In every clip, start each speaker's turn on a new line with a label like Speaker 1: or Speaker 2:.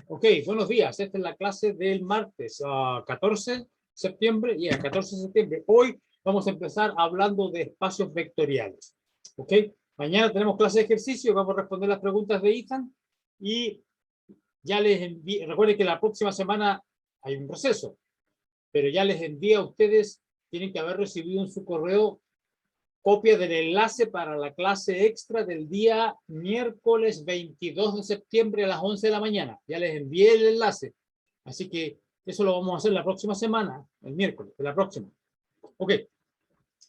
Speaker 1: Ok, buenos días. Esta es la clase del martes 14 de septiembre. 14 de septiembre. Hoy vamos a empezar hablando de espacios vectoriales. Ok, mañana tenemos clase de ejercicio. Vamos a responder las preguntas de Ethan. Y ya les envié, recuerden que la próxima semana hay un receso, pero ya les envié a ustedes, tienen que haber recibido en su correo copia del enlace para la clase extra del día miércoles 22 de septiembre a las 11 de la mañana. Ya les envié el enlace. Así que eso lo vamos a hacer la próxima semana, el miércoles, de la próxima. Ok.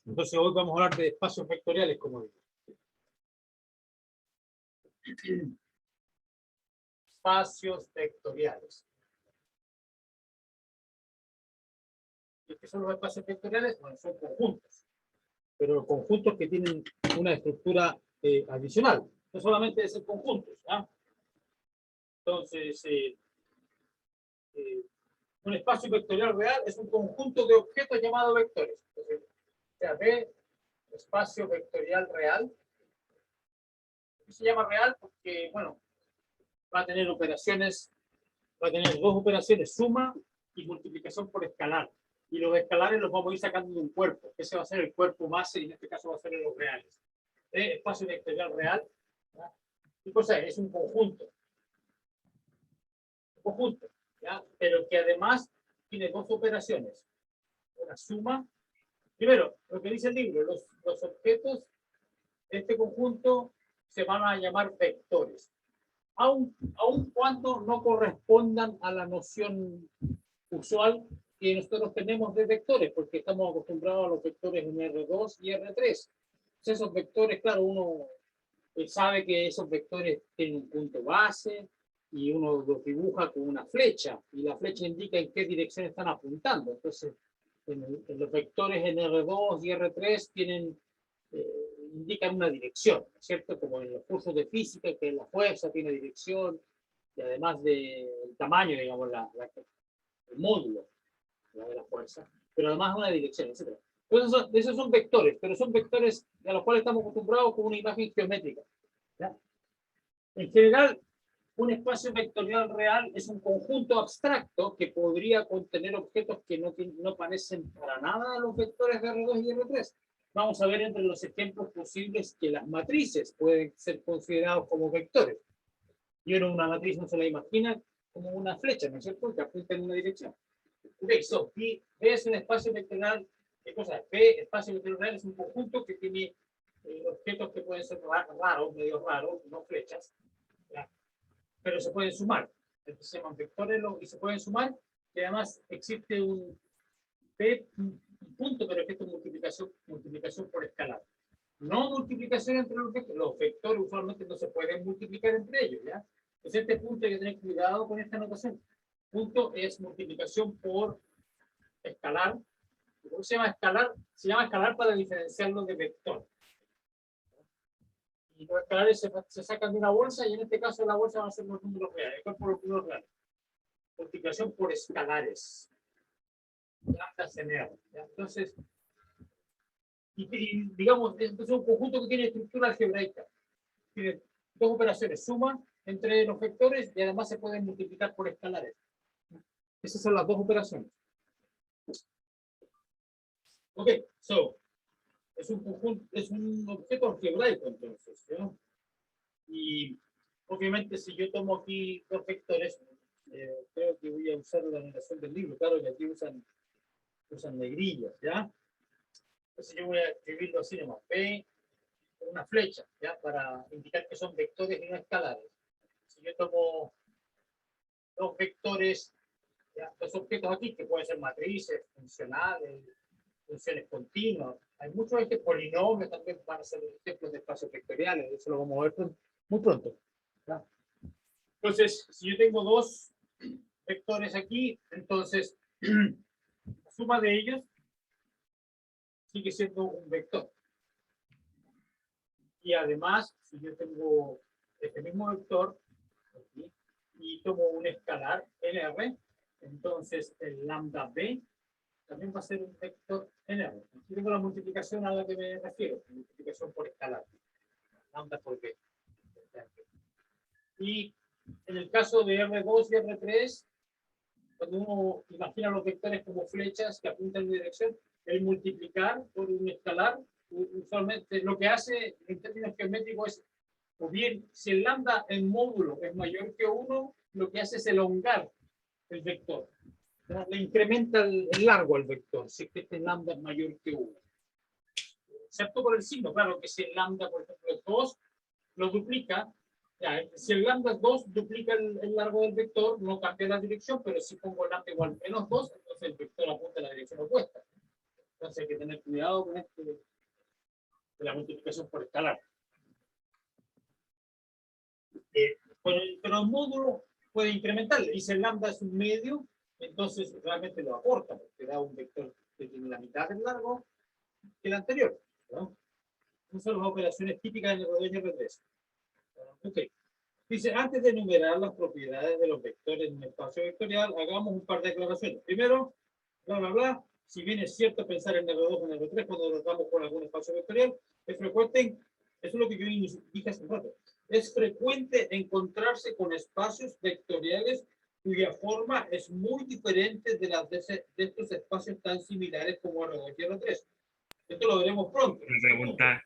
Speaker 1: Entonces hoy vamos a hablar de espacios vectoriales, como digo. Espacios vectoriales. ¿Y qué son los espacios vectoriales? Bueno, son conjuntos, pero conjuntos que tienen una estructura adicional. No solamente es el conjunto, ¿ya? Entonces, un espacio vectorial real es un conjunto de objetos llamado vectores. Entonces, o sea, B, espacio vectorial real. Se llama real porque, bueno, va a tener operaciones, va a tener dos operaciones, suma y multiplicación por escalar. Y los escalares los vamos a ir sacando de un cuerpo. Ese va a ser el cuerpo base y en este caso va a ser los reales. Espacio vectorial real. ¿Ya? ¿Qué cosa es? Es un conjunto. Un conjunto, ¿ya? Pero que además tiene dos operaciones. Una suma. Primero, lo que dice el libro, los objetos de este conjunto se van a llamar vectores. Aun cuando no correspondan a la noción usual que nosotros tenemos de vectores, porque estamos acostumbrados a los vectores en R2 y R3. Entonces, esos vectores, claro, uno sabe que esos vectores tienen un punto base y uno los dibuja con una flecha y la flecha indica en qué dirección están apuntando. Entonces, en los vectores en R2 y R3 tienen, indican una dirección, ¿no es cierto? Como en los cursos de física, que la fuerza tiene dirección y además del tamaño, digamos, el módulo de la fuerza, pero además una dirección, etc. Entonces, esos son vectores, pero son vectores a los cuales estamos acostumbrados con una imagen geométrica. ¿Ya? En general, un espacio vectorial real es un conjunto abstracto que podría contener objetos que no parecen para nada a los vectores de R2 y R3. Vamos a ver entre los ejemplos posibles que las matrices pueden ser considerados como vectores. Y una matriz no se la imagina como una flecha, ¿no es cierto?, que apunta en una dirección. Ok, so, B es un espacio vectorial. ¿Qué cosa? B, espacio vectorial real, es un conjunto que tiene objetos que pueden ser raros, medio raros, no flechas, ¿ya? Pero se pueden sumar. Entonces se llaman vectores y se pueden sumar. Y además existe un punto, pero esto es multiplicación por escalar. No multiplicación entre los vectores. Los vectores usualmente no se pueden multiplicar entre ellos, ¿ya? Entonces este punto hay que tener cuidado con esta notación. Punto es multiplicación por escalar. ¿Cómo se llama escalar? Se llama escalar para diferenciarlo de vector. Y los escalares se sacan de una bolsa y en este caso la bolsa van a ser los números reales. Esto es por los números reales. Multiplicación por escalares. Entonces, digamos, es un conjunto que tiene estructura algebraica. Tiene dos operaciones, suma entre los vectores y además se pueden multiplicar por escalares. Esas son las dos operaciones. Ok, so, es un conjunto, es un objeto algebraico entonces, ¿no? Y obviamente si yo tomo aquí dos vectores, creo que voy a usar la notación del libro, claro que aquí usan negrillas, ¿ya? Entonces yo voy a escribirlo así nomás, P, una flecha, ¿ya? Para indicar que son vectores y no escalares. Si yo tomo dos vectores, ¿ya? Dos objetos aquí, que pueden ser matrices, funcionales, funciones continuas, hay muchos polinomios también van a ser ejemplos de espacios vectoriales, eso lo vamos a ver muy pronto, ¿ya? Entonces, si yo tengo dos vectores aquí, entonces la suma de ellos sigue siendo un vector. Y además, si yo tengo este mismo vector aquí, y tomo un escalar NR, entonces el lambda B también va a ser un vector NR. Aquí tengo la multiplicación a la que me refiero, multiplicación por escalar, lambda por B. Y en el caso de R2 y R3, cuando uno imagina los vectores como flechas que apuntan en dirección, el multiplicar por un escalar, usualmente lo que hace en términos geométricos es, o bien, si el lambda en módulo es mayor que 1, lo que hace es elongar el vector. ¿No? Le incrementa el largo al vector, si este lambda es mayor que 1. Excepto por el signo, claro que si el lambda, por ejemplo, es 2, lo duplica. Ya, si el lambda es 2, duplica el largo del vector, no cambia la dirección, pero si pongo lambda igual a menos 2, entonces el vector apunta en la dirección opuesta. Entonces hay que tener cuidado con esto de la multiplicación por escalar. Pero el módulo puede incrementarle. Y si el lambda es un medio, entonces realmente lo aporta, porque da un vector que tiene la mitad del largo que el anterior, ¿no? Esas son las operaciones típicas de R2 y R3. Ok. Dice, antes de enumerar las propiedades de los vectores en un espacio vectorial, hagamos un par de declaraciones. Primero, bla, bla, bla. Si bien es cierto pensar en R2 o en R3 cuando tratamos con algún espacio vectorial, es frecuente, eso es lo que yo dije hace un rato, es frecuente encontrarse con espacios vectoriales cuya forma es muy diferente de las de estos espacios tan similares como R2 y R3. Esto lo veremos pronto.
Speaker 2: Una pregunta,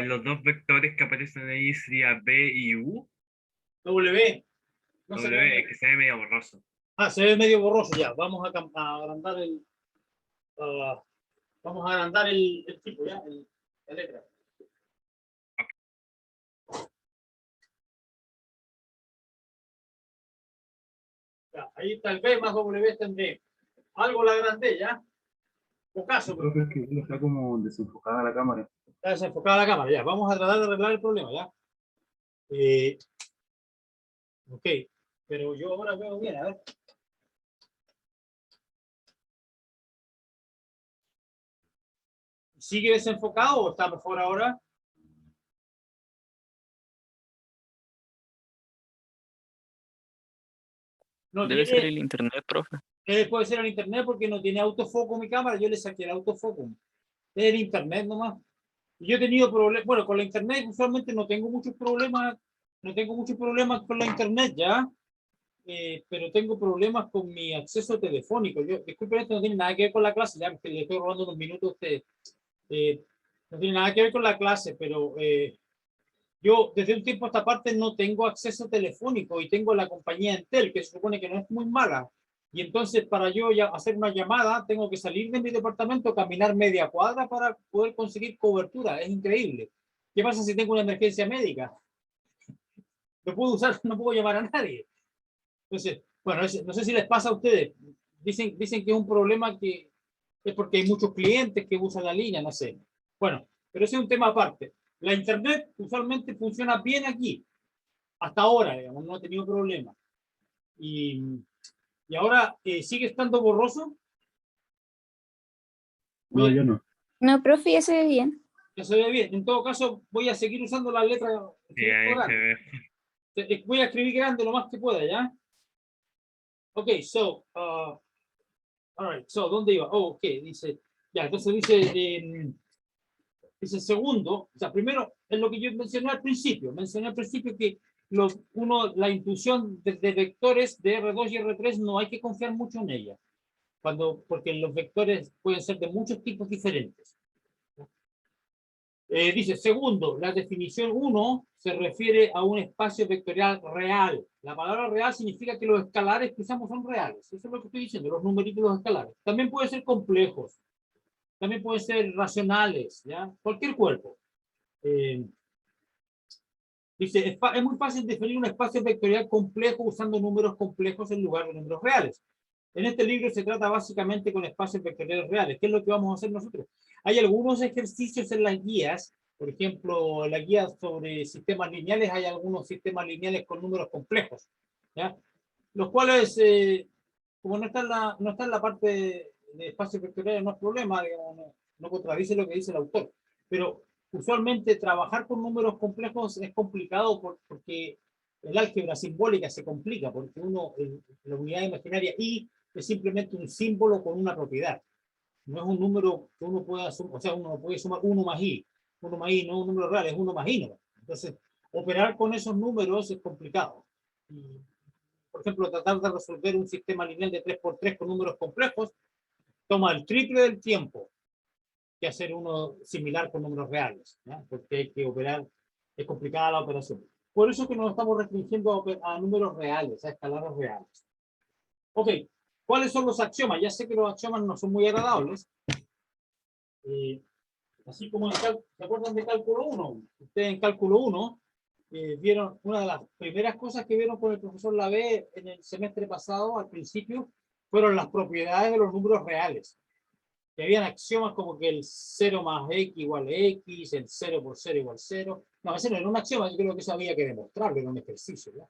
Speaker 2: los dos vectores que aparecen ahí sería B y U.
Speaker 1: W. No
Speaker 2: W es que se ve medio borroso.
Speaker 1: Ah, se ve medio borroso ya. Vamos a agrandar el... vamos a agrandar el tipo, ¿ya? La letra. Ya, ahí está el B más W tendré. Algo la agrandé, ¿ya? O caso.
Speaker 3: Creo que está como desenfocada la cámara.
Speaker 1: Está desenfocada la cámara, ya. Vamos a tratar de arreglar el problema, ¿ya? Ok, pero yo ahora veo bien, a ver. ¿Sigue desenfocado o está mejor ahora? No
Speaker 4: Debe
Speaker 1: tiene,
Speaker 4: ser el internet, profe.
Speaker 1: puede ser el internet porque no tiene autofoco mi cámara, yo le saqué el autofoco. Es el internet nomás. Y yo he tenido problemas, bueno, con la internet usualmente no tengo muchos problemas con la internet ya, pero tengo problemas con mi acceso telefónico. Yo, disculpen, esto no tiene nada que ver con la clase, ya que le estoy robando unos minutos a usted. No tiene nada que ver con la clase, pero yo desde un tiempo a esta parte no tengo acceso telefónico y tengo la compañía Entel, que se supone que no es muy mala. Y entonces para yo ya hacer una llamada tengo que salir de mi departamento, caminar media cuadra para poder conseguir cobertura. Es increíble. ¿Qué pasa si tengo una emergencia médica? No puedo usar, no puedo llamar a nadie. Entonces, bueno, no sé si les pasa a ustedes. Dicen que es un problema que es porque hay muchos clientes que usan la línea, no sé. Bueno, pero ese es un tema aparte. La internet usualmente funciona bien aquí. Hasta ahora, digamos, no ha tenido problemas. Y ahora sigue estando borroso.
Speaker 3: No, yo no.
Speaker 5: No, profe, ya se ve bien.
Speaker 1: Ya se ve bien. En todo caso, voy a seguir usando la letra.
Speaker 2: Sí, ahí se ve.
Speaker 1: Voy a escribir grande lo más que pueda, ¿ya? Ok, so, all right, so, ¿dónde iba? Oh, ok, dice, ya, entonces dice segundo, o sea, primero, es lo que yo mencioné al principio que la intuición de vectores de R2 y R3 no hay que confiar mucho en ella, porque los vectores pueden ser de muchos tipos diferentes. Dice, segundo, la definición 1 se refiere a un espacio vectorial real. La palabra real significa que los escalares que usamos son reales. Eso es lo que estoy diciendo, los numeritos de los escalares. También pueden ser complejos. También pueden ser racionales, ¿ya? Cualquier cuerpo. Dice, es muy fácil definir un espacio vectorial complejo usando números complejos en lugar de números reales. En este libro se trata básicamente con espacios vectoriales reales. ¿Qué es lo que vamos a hacer nosotros? Hay algunos ejercicios en las guías, por ejemplo, en la guía sobre sistemas lineales, hay algunos sistemas lineales con números complejos, ¿ya? Los cuales, como no está en la parte de espacios vectoriales, no es problema, digamos, no contradice lo que dice el autor. Pero usualmente trabajar con números complejos es complicado porque el álgebra simbólica se complica, porque la unidad imaginaria i es simplemente un símbolo con una propiedad. No es un número que uno pueda sumar, o sea, uno puede sumar 1 más i no es un número real, es 1 más i. Entonces, operar con esos números es complicado. por ejemplo, tratar de resolver un sistema lineal de 3x3 con números complejos toma el triple del tiempo que hacer uno similar con números reales, ¿ya? Porque hay que operar, es complicada la operación. Por eso es que nos estamos restringiendo a números reales, a escalares reales. Ok, ¿cuáles son los axiomas? Ya sé que los axiomas no son muy agradables. Así como ¿se acuerdan de cálculo 1? Ustedes en cálculo 1 vieron una de las primeras cosas que vieron con el profesor Lavey en el semestre pasado, al principio, fueron las propiedades de los números reales. Que habían axiomas como que el 0 más x igual a x, el 0 por 0 igual a 0. No, ese no era un axioma, yo creo que eso había que demostrarlo, era un ejercicio, ¿ya?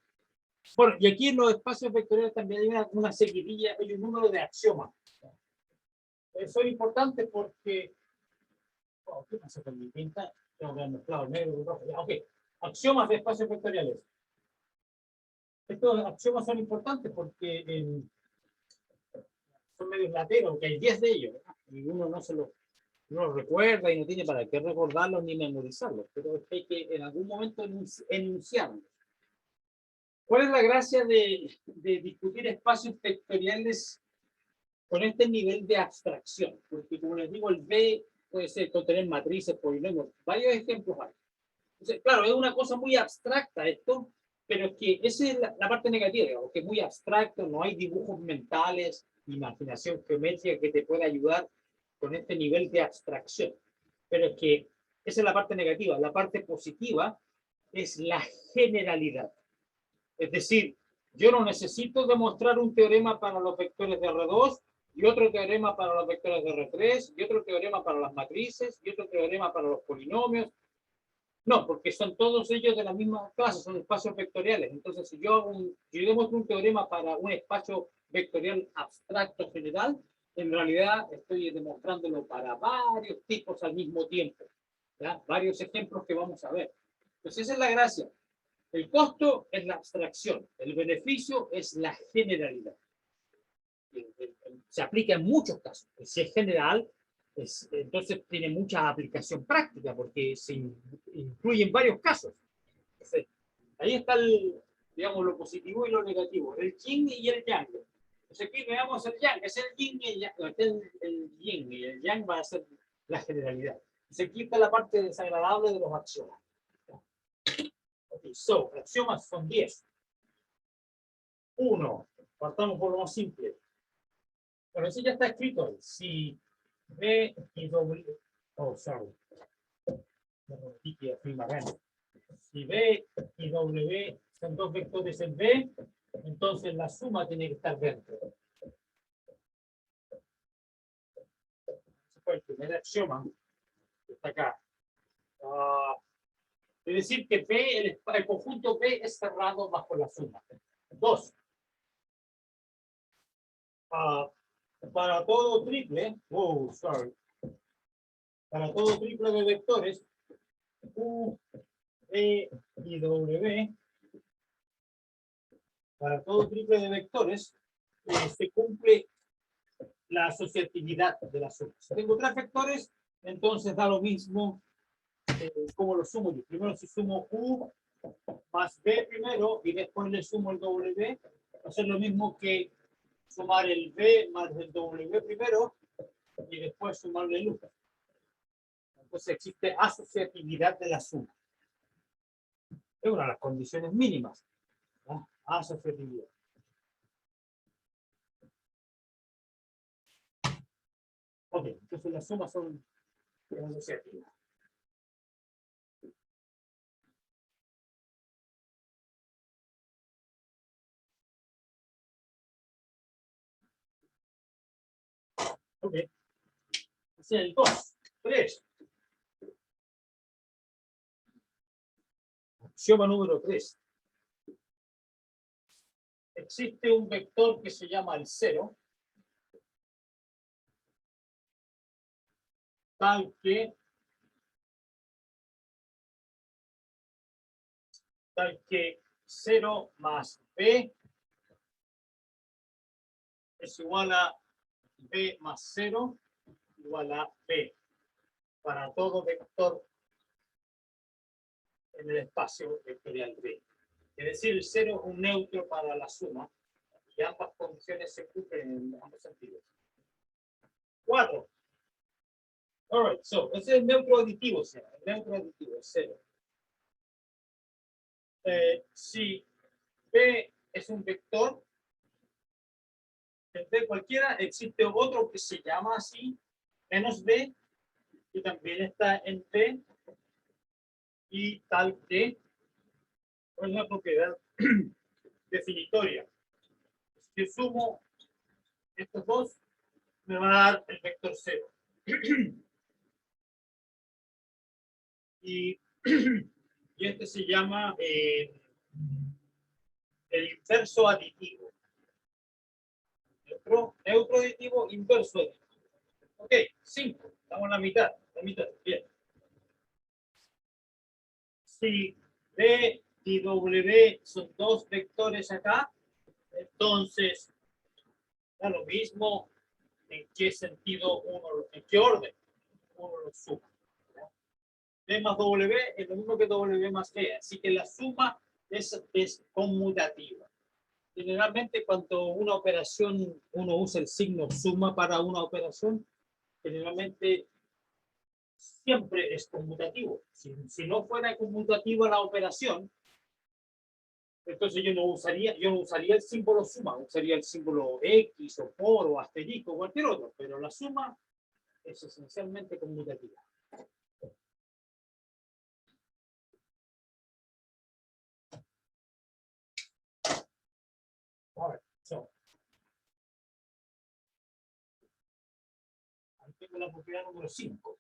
Speaker 1: Bueno, y aquí en los espacios vectoriales también hay una seguidilla, hay un número de axiomas. Son importantes porque... Oh, ¿qué pasa con mi pinta? Tengo que haber mezclado el negro y el rojo. Ya, ok, axiomas de espacios vectoriales. Estos axiomas son importantes porque son medios lateros, que hay 10 de ellos, ¿verdad? Y uno no los recuerda y no tiene para qué recordarlos ni memorizarlos, pero es que hay que en algún momento enunciarlos. ¿Cuál es la gracia de discutir espacios vectoriales con este nivel de abstracción? Porque como les digo, el B puede ser contener matrices, polinomios, varios ejemplos hay. Entonces, claro, es una cosa muy abstracta esto, pero es que esa es la parte negativa, digamos, que es muy abstracto, no hay dibujos mentales, imaginación geométrica que te pueda ayudar con este nivel de abstracción. Pero es que esa es la parte negativa. La parte positiva es la generalidad. Es decir, yo no necesito demostrar un teorema para los vectores de R2 y otro teorema para los vectores de R3 y otro teorema para las matrices y otro teorema para los polinomios. No, porque son todos ellos de la misma clase, son espacios vectoriales. Entonces, si yo demuestro un teorema para un espacio vectorial abstracto general, en realidad estoy demostrándolo para varios tipos al mismo tiempo, ¿ya? Varios ejemplos que vamos a ver. Entonces, esa es la gracia. El costo es la abstracción, el beneficio es la generalidad. Se aplica en muchos casos. Si es general, entonces tiene mucha aplicación práctica porque se incluye en varios casos. Entonces, ahí está digamos, lo positivo y lo negativo, el yin y el yang. Entonces aquí veamos el yang, es el yin y el yang. El yin y el yang va a ser la generalidad. Se quita la parte desagradable de los axiomas. Okay, so, axiomas son 10. 1. Partamos por lo más simple. Pero eso ya está escrito ahí. Si B y W. Oh, sorry. Si B y W son dos vectores en B, entonces la suma tiene que estar dentro. Ese fue el primer axioma que está acá. Es decir, que B, el conjunto B es cerrado bajo la suma. 2. Para todo triple, para todo triple de vectores, U, E y W, para todo triple de vectores, se cumple la asociatividad de la suma. Si tengo 3 vectores, entonces da lo mismo como lo sumo yo. Primero si sumo U más B primero y después le sumo el W, va a ser lo mismo que sumar el B más el W primero y después sumarle el U. Entonces existe asociatividad de la suma. Es una de las condiciones mínimas. ¿No? Asociatividad. Ok, entonces las sumas son asociativas. Ok. Así el 2, 3. Axioma número 3. Existe un vector que se llama el 0, tal que tal que 0 más b es igual a b más 0 igual a b para todo vector en el espacio vectorial B. Es decir, el 0 es un neutro para la suma y ambas condiciones se cumplen en ambos sentidos. 4. Alright, so, ese es el neutro aditivo, el neutro aditivo es 0. Si B es un vector, en B cualquiera existe otro que se llama así, menos B, que también está en B, y tal que es una propiedad definitoria. Si yo sumo estos dos, me va a dar el vector 0. Y este se llama el inverso aditivo. Neutro aditivo, inverso aditivo. Ok, 5. Estamos en la mitad. Bien. Si B y W son dos vectores acá, entonces da lo mismo en qué sentido en qué orden uno lo suma. B más W es lo mismo que W más E, así que la suma es conmutativa. Generalmente cuando una operación, uno usa el signo suma para una operación, generalmente siempre es conmutativo. Si no fuera conmutativa la operación, entonces yo no usaría el símbolo suma, usaría el símbolo X o por o asterisco o cualquier otro, pero la suma es esencialmente conmutativa. All right, so. Ahí tengo la propiedad número 5.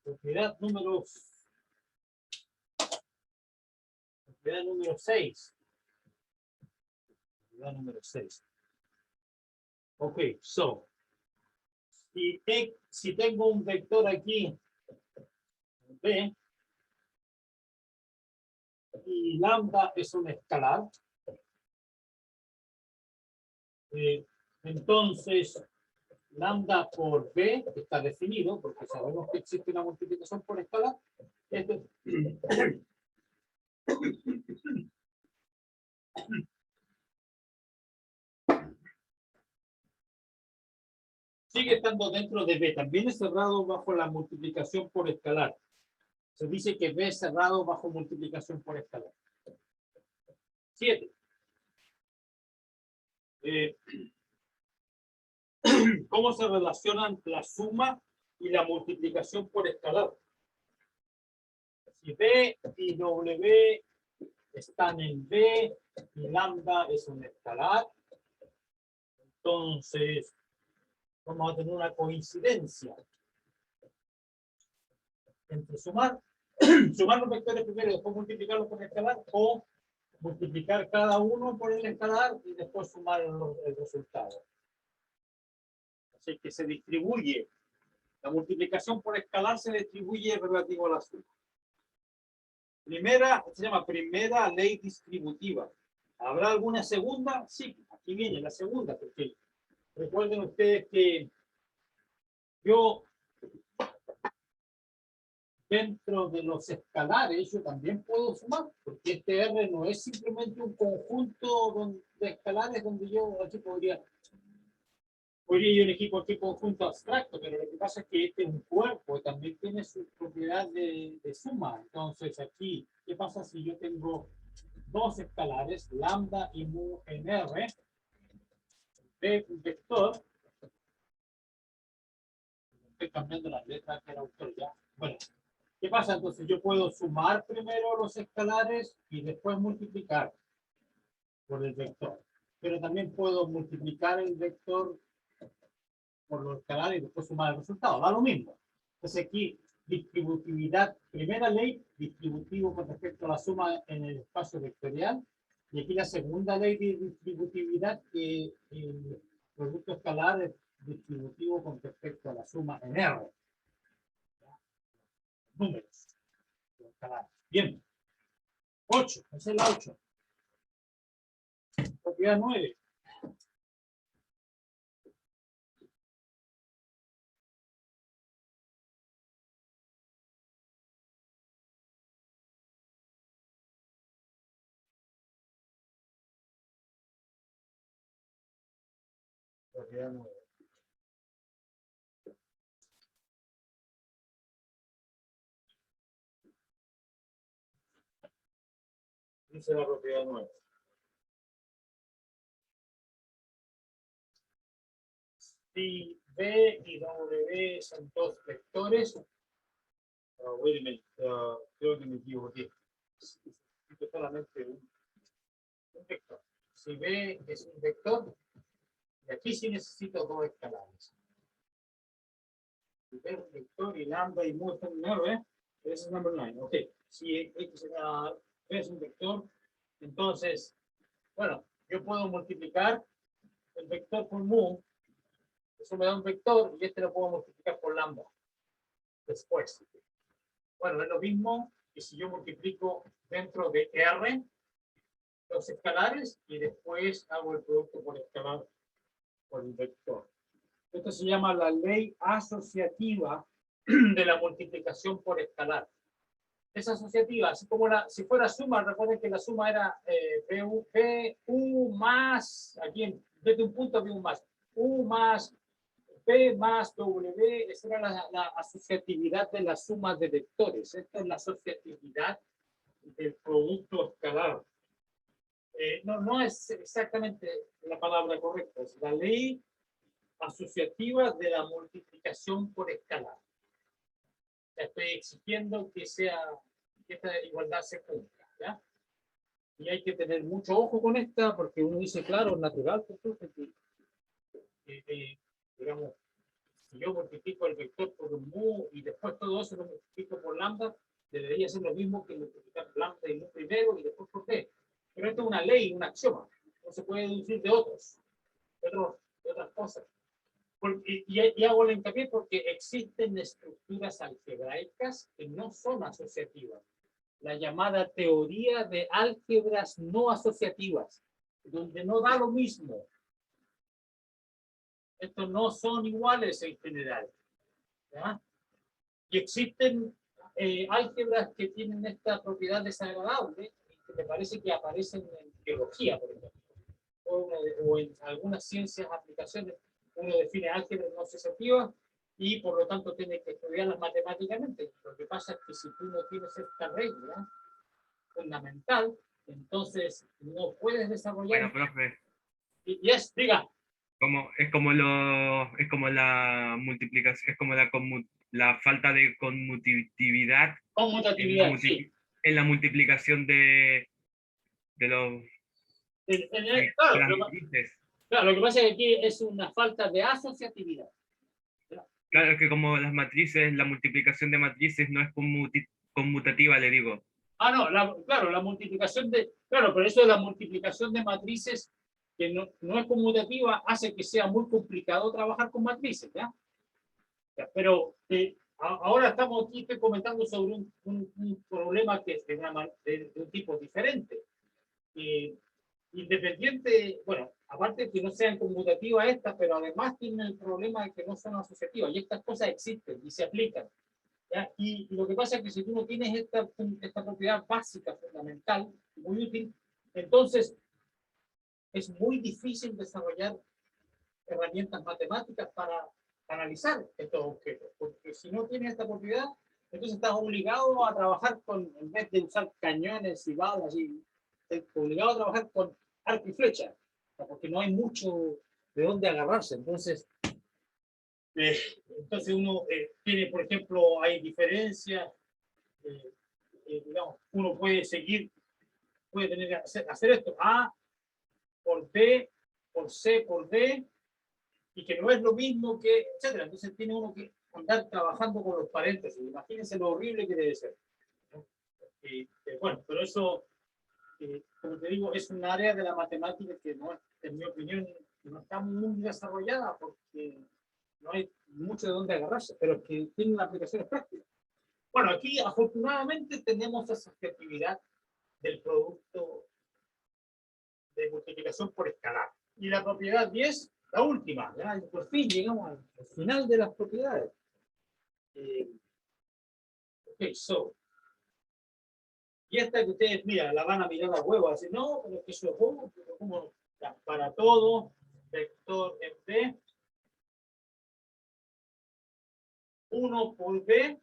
Speaker 1: Propiedad número 6. Propiedad número 6. Ok, so. Si tengo un vector aquí, B, y lambda es un escalar, entonces lambda por B está definido, porque sabemos que existe una multiplicación por escalar. Sigue estando dentro de B, también es cerrado bajo la multiplicación por escalar. Se dice que B es cerrado bajo multiplicación por escalar. 7. ¿Cómo se relacionan la suma y la multiplicación por escalar? Si B y W están en B y lambda es un escalar, entonces vamos a tener una coincidencia entre sumar los vectores primero y después multiplicarlos por escalar, o multiplicar cada uno por el escalar y después sumar el resultado. Así que se distribuye, la multiplicación por escalar se distribuye relativo a la suma. Se llama primera ley distributiva. ¿Habrá alguna segunda? Sí, aquí viene la segunda, porque recuerden ustedes que yo dentro de los escalares yo también puedo sumar, porque este R no es simplemente un conjunto de escalares donde yo aquí podría yo elegir cualquier conjunto abstracto, pero lo que pasa es que este es un cuerpo y también tiene su propiedad de suma. Entonces aquí, ¿qué pasa si yo tengo dos escalares, lambda y mu en R, de un vector? Estoy cambiando las letras que era autor ya. Bueno, ¿qué pasa? Entonces yo puedo sumar primero los escalares y después multiplicar por el vector. Pero también puedo multiplicar el vector por los escalares y después sumar el resultado. Da lo mismo. Entonces aquí, distributividad, primera ley, distributivo con respecto a la suma en el espacio vectorial. Y aquí la segunda ley de distributividad, que el producto escalar es distributivo con respecto a la suma en R. Números. Bien. 8. Esa es la 8. Propiedad 9. Propiedad 9. Dice la propiedad 9. Si B y W son dos vectores, wait a minute, creo que me equivoqué. Necesito solamente un vector. Si B es un vector, y aquí sí necesito dos escalares. Si B es un vector y lambda y mu están en 9, ese es number 9. Ok, si B es un vector, entonces, bueno, yo puedo multiplicar el vector por mu. Eso me da un vector y este lo puedo multiplicar por lambda después. Bueno, es lo mismo que si yo multiplico dentro de R los escalares y después hago el producto por escalar por el vector. Esto se llama la ley asociativa de la multiplicación por escalar. Es asociativa, así como si fuera suma, recuerden que la suma era PU más, aquí en vez de un punto había un más, U más P más W, esa era la asociatividad de la suma de vectores. Esta es la asociatividad del producto escalar. No es exactamente la palabra correcta, es la ley asociativa de la multiplicación por escalar. Estoy exigiendo que esta igualdad se cumpla, ¿ya? Y hay que tener mucho ojo con esta, porque uno dice, claro, es natural, digamos, si yo multiplico el vector por mu y después todo eso lo multiplico por lambda, debería ser lo mismo que multiplicar lambda y mu primero y después por t. Pero esto es una ley, un axioma. No se puede deducir de otras cosas. Y hago el hincapié porque existen estructuras algebraicas que no son asociativas. La llamada teoría de álgebras no asociativas, donde no da lo mismo. Estos no son iguales en general, ¿ya? Y existen álgebras que tienen esta propiedad desagradable, que me parece que aparecen en biología, por ejemplo, o en algunas ciencias, aplicaciones. Uno define álgebras no asociativas y por lo tanto tiene que estudiarlas matemáticamente. Lo que pasa es que si tú no tienes esta regla fundamental, entonces no puedes desarrollar.
Speaker 2: Bueno, profe,
Speaker 1: Yes, diga.
Speaker 2: es como la multiplicación, es como la falta de conmutatividad
Speaker 1: Conmutatividad, sí.
Speaker 2: en la multiplicación de los
Speaker 1: Claro,
Speaker 2: las matrices.
Speaker 1: claro, lo que pasa es que aquí es una falta de asociatividad.
Speaker 2: Claro, es que como las matrices, la multiplicación de matrices no es conmutativa, le digo.
Speaker 1: No, claro, la multiplicación claro, pero eso de la multiplicación de matrices que no es conmutativa hace que sea muy complicado trabajar con matrices, ¿ya? Pero ahora estoy comentando sobre un problema que es de un tipo diferente. Independiente, bueno, aparte de que no sean conmutativas estas, pero además tienen el problema de que no son asociativas y estas cosas existen y se aplican. ¿Ya? Y lo que pasa es que si tú no tienes esta propiedad básica, fundamental, muy útil, entonces es muy difícil desarrollar herramientas matemáticas para analizar estos objetos, porque si no tienes esta propiedad, entonces estás obligado a trabajar en vez de usar cañones y balas, estás obligado a trabajar con arco y flecha, porque no hay mucho de dónde agarrarse. Entonces uno tiene, por ejemplo, hay diferencias, digamos, uno puede tener que hacer esto, A por B, por C, por D, y que no es lo mismo que, etcétera. Entonces tiene uno que andar trabajando con los paréntesis. Imagínense lo horrible que debe ser. Bueno, pero eso, como te digo, es un área de la matemática que no, en mi opinión, no está muy desarrollada porque no hay mucho de dónde agarrarse, pero que tiene aplicaciones prácticas. Bueno, aquí afortunadamente tenemos esa objetividad del producto de multiplicación por escalar. Y la propiedad 10, la última, ¿ya? Por fin llegamos al final de las propiedades. Y esta que ustedes, mira, la van a mirar a huevo, así, no, pero que eso es huevo, pero como para todo, vector en B, 1 por B.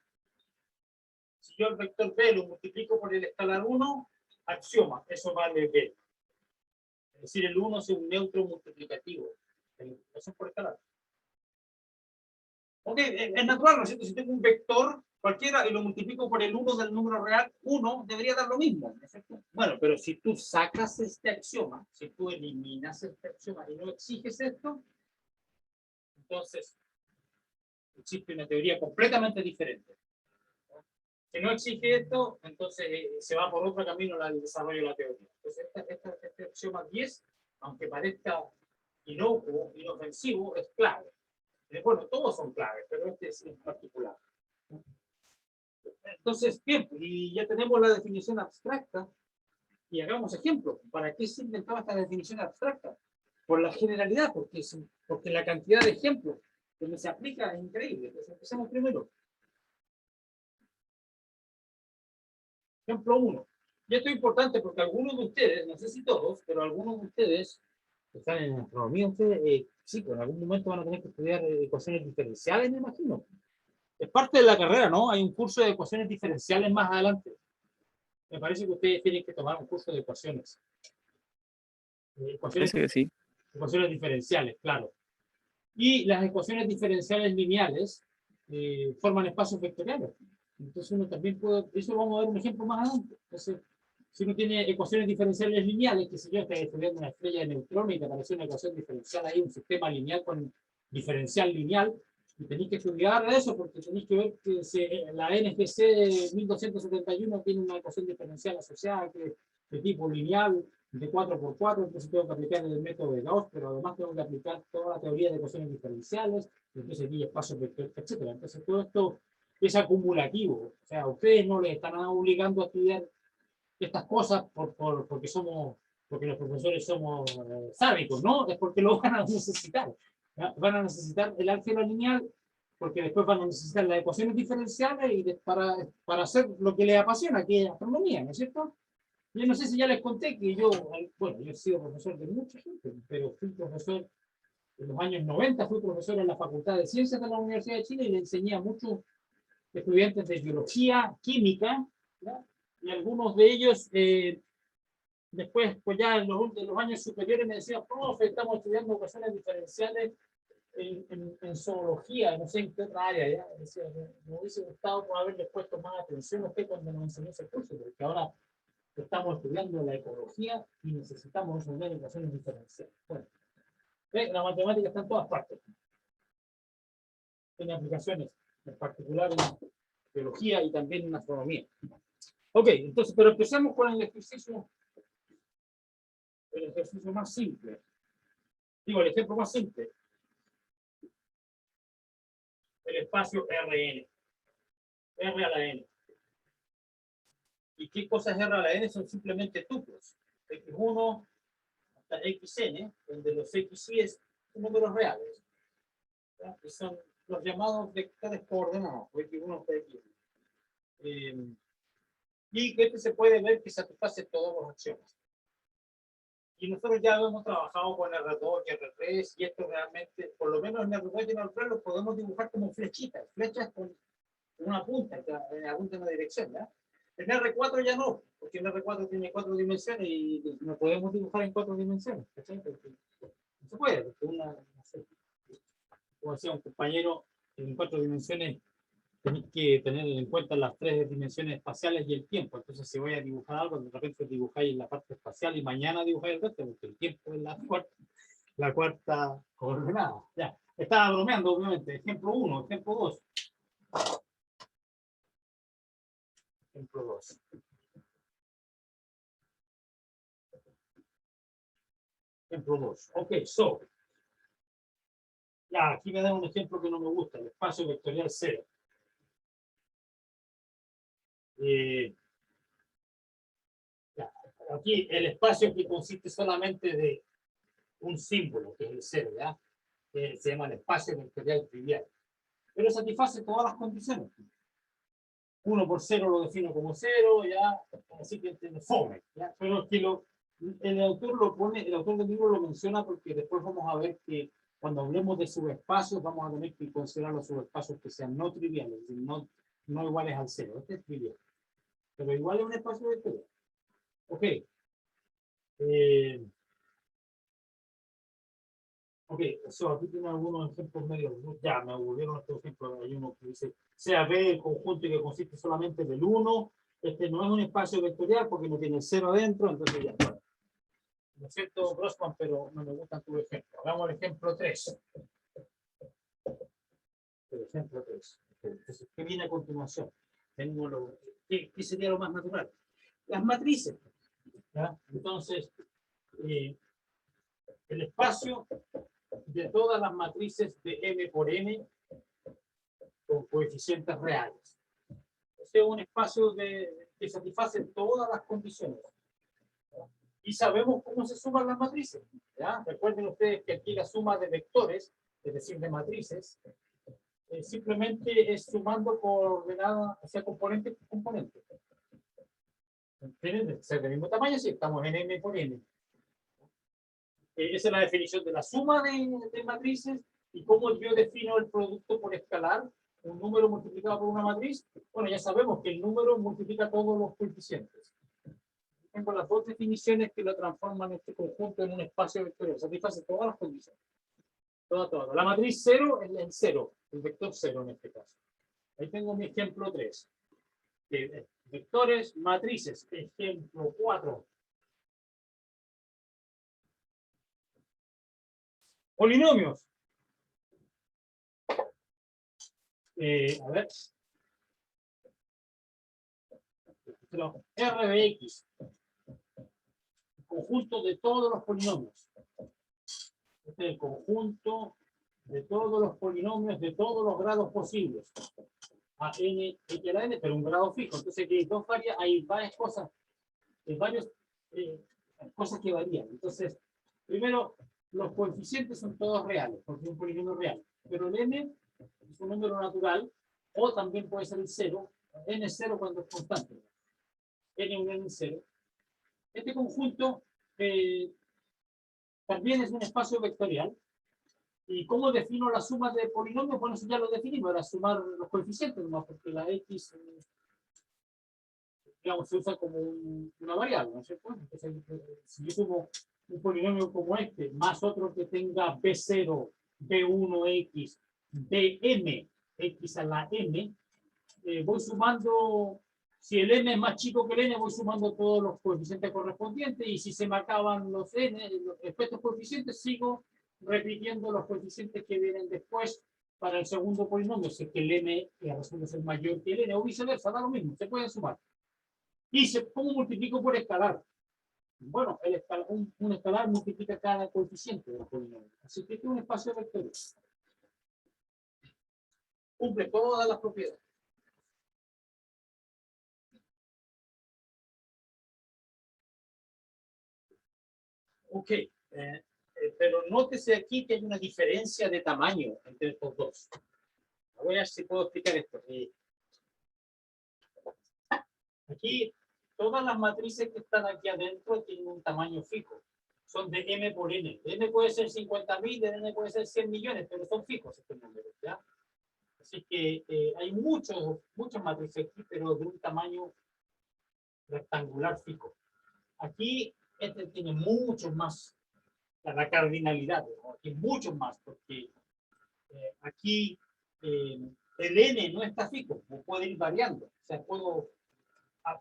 Speaker 1: Si yo el vector B lo multiplico por el escalar 1, axioma, eso vale B. Es decir, el 1 es un neutro multiplicativo. Eso es por escalar. Ok, es natural, ¿no es cierto? Si tengo un vector cualquiera y lo multiplico por el 1 del número real, 1 debería dar lo mismo, ¿no es cierto? Bueno, pero si tú sacas este axioma, si tú eliminas este axioma y no exiges esto, entonces existe una teoría completamente diferente. Si no exige esto, entonces se va por otro camino el desarrollo de la teoría. Entonces, este axioma 10, aunque parezca inocuo, inofensivo, es clave. Bueno, todos son claves, pero este es en particular. Entonces, bien, y ya tenemos la definición abstracta, y hagamos ejemplos. ¿Para qué se inventaba esta definición abstracta? Por la generalidad, porque la cantidad de ejemplos donde se aplica es increíble. Entonces, empecemos primero. Ejemplo 1. Y esto es importante porque algunos de ustedes, no sé si todos, pero algunos de ustedes que están en astronomía, ustedes, sí, pues en algún momento van a tener que estudiar ecuaciones diferenciales, me imagino. Es parte de la carrera, ¿no? Hay un curso de ecuaciones diferenciales más adelante. Me parece que ustedes tienen que tomar un curso de ecuaciones.
Speaker 5: Parece que sí.
Speaker 1: Ecuaciones diferenciales, claro. Y las ecuaciones diferenciales lineales forman espacios vectoriales. Entonces uno también puede, eso vamos a ver un ejemplo más adelante. Entonces, si uno tiene ecuaciones diferenciales lineales, que si yo estoy estudiando una estrella de neutrones y te aparece una ecuación diferencial ahí, un sistema lineal con diferencial lineal, y tenéis que estudiar eso porque tenéis que ver que la NGC 1271 tiene una ecuación diferencial asociada que de tipo lineal de 4×4, entonces tengo que aplicar el método de Gauss, pero además tengo que aplicar toda la teoría de ecuaciones diferenciales, entonces aquí espacios vectores, etc. Entonces todo esto es acumulativo, o sea, ustedes no les están obligando a estudiar estas cosas porque los profesores somos sádicos, ¿no? Es porque lo van a necesitar. ¿Ya? Van a necesitar el álgebra lineal, porque después van a necesitar las ecuaciones diferenciales y para hacer lo que les apasiona, que es astronomía, ¿no es cierto? Yo no sé si ya les conté que yo he sido profesor de mucha gente, pero fui profesor en los años 90, fui profesor en la Facultad de Ciencias de la Universidad de Chile y le enseñé a muchos estudiantes de biología, química, ¿ya? Y algunos de ellos, después, pues ya en los años superiores me decían, profe, estamos estudiando ecuaciones diferenciales en zoología, no sé en qué otra área, ¿ya? Decía, me hubiese gustado por haberles puesto más atención a usted cuando nos enseñó ese curso, porque ahora estamos estudiando la ecología y necesitamos resolver ecuaciones diferenciales. Bueno, la matemática está en todas partes. Tiene aplicaciones, en particular en biología y también en astronomía. Ok, entonces, pero empecemos con el ejercicio más simple. Digo, el ejemplo más simple. El espacio Rn. R a la n. ¿Y qué cosas R a la n? Son simplemente tuplos. X1 hasta xn, donde los xy son números reales. ¿Ya? Y son los llamados vectores coordenados, x1 hasta xn. Y este se puede ver que satisface todos los axiomas. Y nosotros ya hemos trabajado con R2 y R3, y esto realmente, por lo menos en R2 y en R3, lo podemos dibujar como flechitas, flechas con una punta, que apunta en una dirección, ¿ya? En R4 ya no, porque en R4 tiene 4 dimensiones y no podemos dibujar en 4 dimensiones, ¿cachai? Porque no se puede, porque no sé, como decía un compañero, en 4 dimensiones tenéis que tener en cuenta las 3 dimensiones espaciales y el tiempo. Entonces, si voy a dibujar algo, de repente dibujáis la parte espacial y mañana dibujáis el resto, porque el tiempo es la cuarta coordenada. Ya, estaba bromeando, obviamente. Ejemplo 1, ejemplo 2. Ejemplo 2. Ejemplo 2. Ok, so. Ya, aquí me dan un ejemplo que no me gusta, el espacio vectorial 0. Aquí el espacio que consiste solamente de un símbolo, que es el 0, ¿ya? Que se llama el espacio vectorial trivial. Pero satisface todas las condiciones. 1 por 0 lo defino como 0, ya, así que tiene fome, ¿ya? Pero es que El autor lo pone, el autor del libro lo menciona porque después vamos a ver que cuando hablemos de subespacios vamos a tener que considerar los subespacios que sean no triviales, es decir, no iguales al cero. Este es trivial, pero igual es un espacio vectorial. Ok. Ok, eso aquí tiene algunos ejemplos medios. Ya me aburrieron estos ejemplos. Hay uno que dice, sea B el conjunto y que consiste solamente del 1. Este no es un espacio vectorial porque no tiene 0 adentro, entonces ya. Bueno. Lo siento, Grossman, pero no me gustan tus ejemplos. Hagamos el ejemplo 3. El ejemplo 3. Entonces, ¿qué viene a continuación? Tengo ¿qué sería lo más natural? Las matrices. ¿Ya? Entonces, el espacio de todas las matrices de M por N con coeficientes reales. Este es un espacio que satisface todas las condiciones. Y sabemos cómo se suman las matrices. ¿Ya? Recuerden ustedes que aquí la suma de vectores, es decir, de matrices, simplemente es sumando coordenada, o sea, componente por componente. ¿Tienen de ser del mismo tamaño? Sí, estamos en M por N. Esa es la definición de la suma de matrices. ¿Y cómo yo defino el producto por escalar? Un número multiplicado por una matriz. Bueno, ya sabemos que el número multiplica todos los coeficientes. Tengo las dos definiciones que lo transforman este conjunto en un espacio vectorial. Satisface todas las condiciones. Todo. La matriz 0 es el 0, el vector 0 en este caso. Ahí tengo mi ejemplo 3. Vectores, matrices. Ejemplo 4. Polinomios. A ver. R de X. El conjunto de todos los polinomios. Este es el conjunto de todos los polinomios de todos los grados posibles. A n, x a la n, pero un grado fijo. Entonces, que dos varias, hay varias cosas, varias cosas que varían. Entonces, primero, los coeficientes son todos reales, porque es un polinomio real. Pero el n es un número natural, o también puede ser el 0. N es 0 cuando es constante. N un n 0. Este conjunto también es un espacio vectorial. ¿Y cómo defino la suma de polinomios? Bueno, eso ya lo definimos, era sumar los coeficientes, ¿no? Porque la X, digamos, se usa como una variable, ¿no es cierto? Entonces, si yo sumo un polinomio como este, más otro que tenga B0, B1X, Bm, X a la m, voy sumando, si el n es más chico que el n, voy sumando todos los coeficientes correspondientes, y si se me acaban los n, los estos coeficientes, sigo repitiendo los coeficientes que vienen después para el segundo polinomio, si es que el m resulta ser mayor que el n, o viceversa, da lo mismo, se pueden sumar. Y ¿cómo multiplico por escalar? Bueno, un escalar multiplica cada coeficiente del polinomio. Así que este es un espacio vectorial. Cumple todas las propiedades. Ok, pero nótese aquí que hay una diferencia de tamaño entre estos dos. Voy a ver si puedo explicar esto. Aquí, todas las matrices que están aquí adentro tienen un tamaño fijo. Son de m por n. N puede ser 50.000, n puede ser 100 millones, pero son fijos estos números, ¿ya? Así que hay muchas matrices aquí, pero de un tamaño rectangular fijo. Aquí, este tiene mucho más la cardinalidad, ¿no? Aquí mucho más, porque aquí el n no está fijo, puede ir variando. O sea,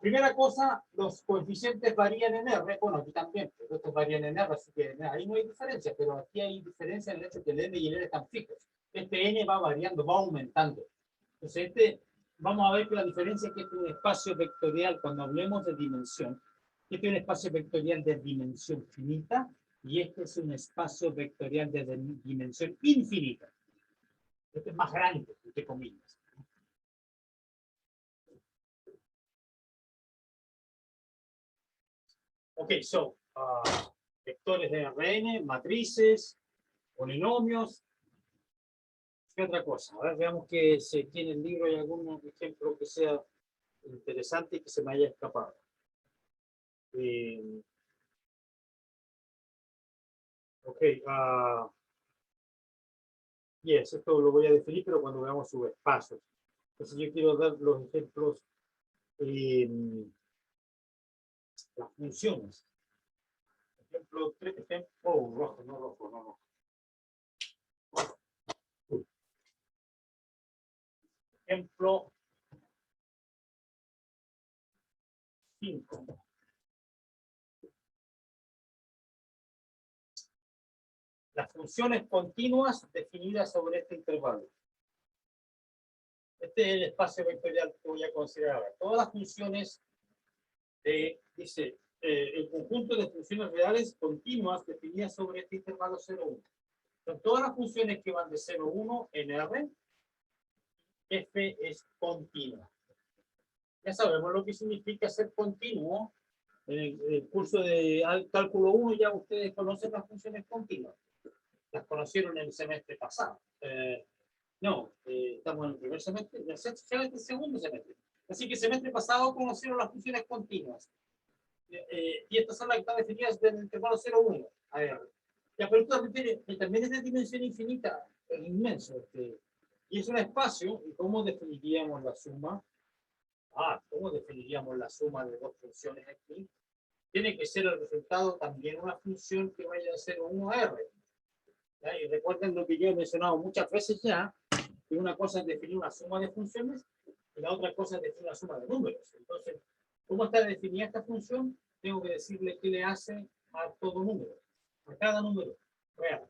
Speaker 1: primera cosa, los coeficientes varían en R. Bueno, aquí también, pero estos varían en R, así que ahí no hay diferencia, pero aquí hay diferencia en el hecho que el n y el r están fijos. Este n va variando, va aumentando. Entonces, vamos a ver que la diferencia es que este es un espacio vectorial, cuando hablemos de dimensión, este es un espacio vectorial de dimensión finita, y este es un espacio vectorial de dimensión infinita. Este es más grande, entre comillas. Ok, vectores de Rn, matrices, polinomios. ¿Qué otra cosa? A ver, veamos que si tiene el libro hay algún ejemplo que sea interesante y que se me haya escapado. Ok. Yes, esto lo voy a definir, pero cuando veamos subespacios. Entonces yo quiero dar los ejemplos, las funciones. Ejemplo 3, rojo, no rojo, no rojo. Ejemplo 5. Las funciones continuas definidas sobre este intervalo. Este es el espacio vectorial que voy a considerar ahora. Todas las funciones dice, el conjunto de funciones reales continuas definidas sobre este intervalo 0,1. Son todas las funciones que van de 0,1 en R, F es continua. Ya sabemos lo que significa ser continuo. En el curso de cálculo 1 ya ustedes conocen las funciones continuas. Las conocieron en el semestre pasado. Estamos en el primer semestre, el segundo semestre. Así que el semestre pasado conocieron las funciones continuas. Y estas son las que están definidas del intervalo 0,1. A ver, ya, pero también es de dimensión infinita, es inmenso. Y es un espacio, ¿y cómo definiríamos la suma? ¿Cómo definiríamos la suma de dos funciones aquí? Tiene que ser el resultado también una función que vaya de 0,1 a R. ¿Ya? Y recuerden lo que yo he mencionado muchas veces ya, que una cosa es definir una suma de funciones y la otra cosa es definir una suma de números. Entonces, ¿cómo está definida esta función? Tengo que decirle qué le hace a todo número, a cada número real.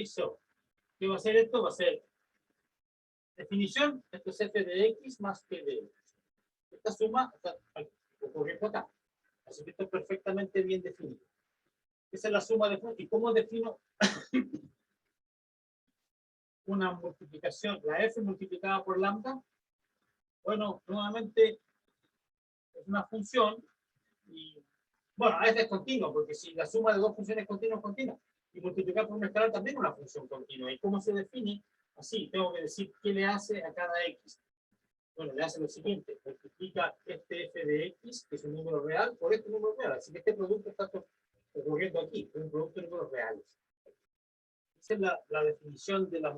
Speaker 1: So, ¿qué va a hacer esto? Va a ser definición, esto es f de x más p de x. Esta suma está ocurriendo acá. Así que esto es perfectamente bien definido. Esa es la suma de funciones. ¿Y cómo defino una multiplicación? La f multiplicada por lambda. Bueno, nuevamente es una función. Y, bueno, esta es continua, porque si la suma de dos funciones continua es continua. Y multiplicar por un escalar también es una función continua. ¿Y cómo se define? Así, tengo que decir qué le hace a cada x. Bueno, le hace lo siguiente, multiplica este f de x, que es un número real, por este número real. Así que este producto está ocurriendo aquí, es un producto de números reales. Esa es la definición de la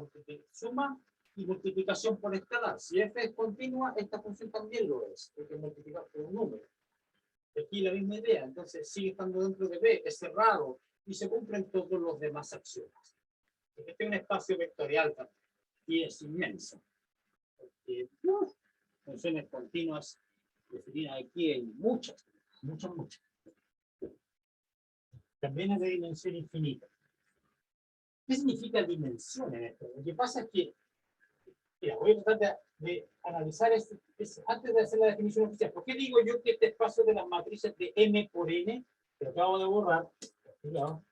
Speaker 1: suma y multiplicación por escalar. Si f es continua, esta función también lo es, porque es multiplicar por un número. Aquí la misma idea, entonces sigue estando dentro de B, es cerrado, y se cumplen todos los demás axiomas. Este es un espacio vectorial también, y es inmenso. Porque, funciones continuas definidas aquí hay muchas. También es de dimensión infinita. ¿Qué significa dimensión en esto? Lo que pasa es que, mira, voy a tratar de analizar esto antes de hacer la definición oficial. ¿Por qué digo yo que este espacio de las matrices de M por N, que lo acabo de borrar, cuidado,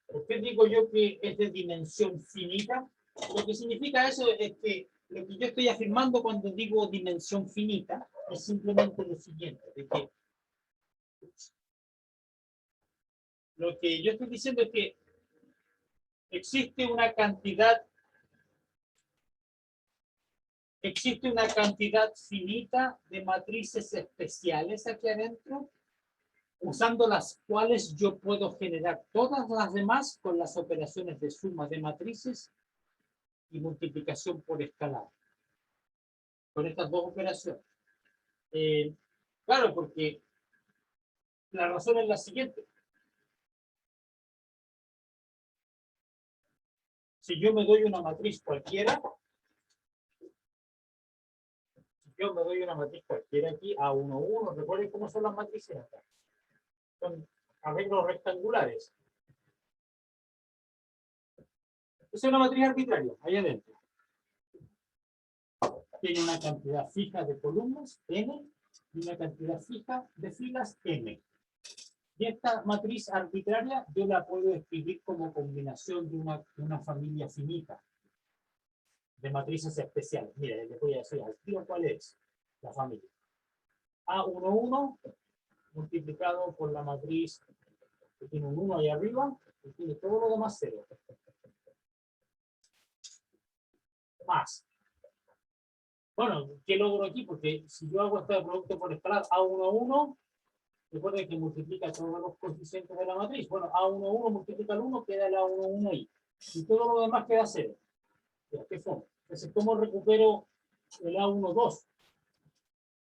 Speaker 1: ¿por qué digo yo que es de dimensión finita? Lo que significa eso es que lo que yo estoy afirmando cuando digo dimensión finita es simplemente lo siguiente, de que lo que yo estoy diciendo es que existe una cantidad finita de matrices especiales aquí adentro, usando las cuales yo puedo generar todas las demás con las operaciones de suma de matrices y multiplicación por escalar. Con estas dos operaciones. Claro, porque la razón es la siguiente. Si yo me doy una matriz cualquiera, aquí, A11, recuerden cómo son las matrices acá. Son arreglos rectangulares. Es una matriz arbitraria, ahí adentro. Tiene una cantidad fija de columnas, n, y una cantidad fija de filas, m. Y esta matriz arbitraria yo la puedo escribir como combinación de una familia finita de matrices especiales. Mira, les voy a decir al tiro cuál es la familia. A11 multiplicado por la matriz que tiene un 1 ahí arriba y tiene todo lo demás 0. Más Bueno, ¿qué logro aquí? Porque si yo hago este producto por escalar A1, 1, recuerden que multiplica todos los coeficientes de la matriz. Bueno, A1, 1 multiplica el 1, queda el A1, 1 ahí. Y todo lo demás queda 0. ¿Qué son? Entonces, ¿cómo recupero el A1, 2?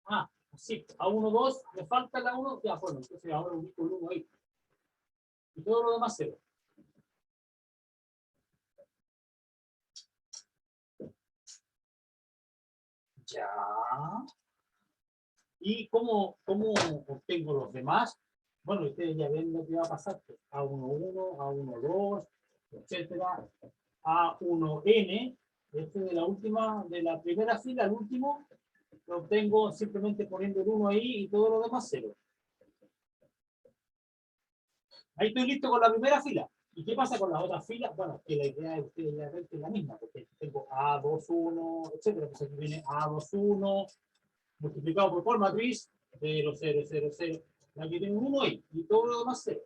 Speaker 1: Ah, sí, A1, 2, me falta el A1, ya, bueno, entonces ahora ubico el 1 ahí. Y todo lo demás 0. Ya. ¿Y cómo obtengo los demás? Bueno, ustedes ya ven lo que va a pasar. A11, A12, etcétera. A1N, este de la primera fila al último, lo obtengo simplemente poniendo el 1 ahí y todo lo demás 0. Ahí estoy listo con la primera fila. ¿Y qué pasa con las otras filas? Bueno, que la idea de ustedes ya ven que es la misma, porque tengo A21, etcétera. Entonces aquí viene A21, multiplicado por matriz, 0, 0, 0, 0. Aquí tengo un 1 ahí, y todo lo demás 0.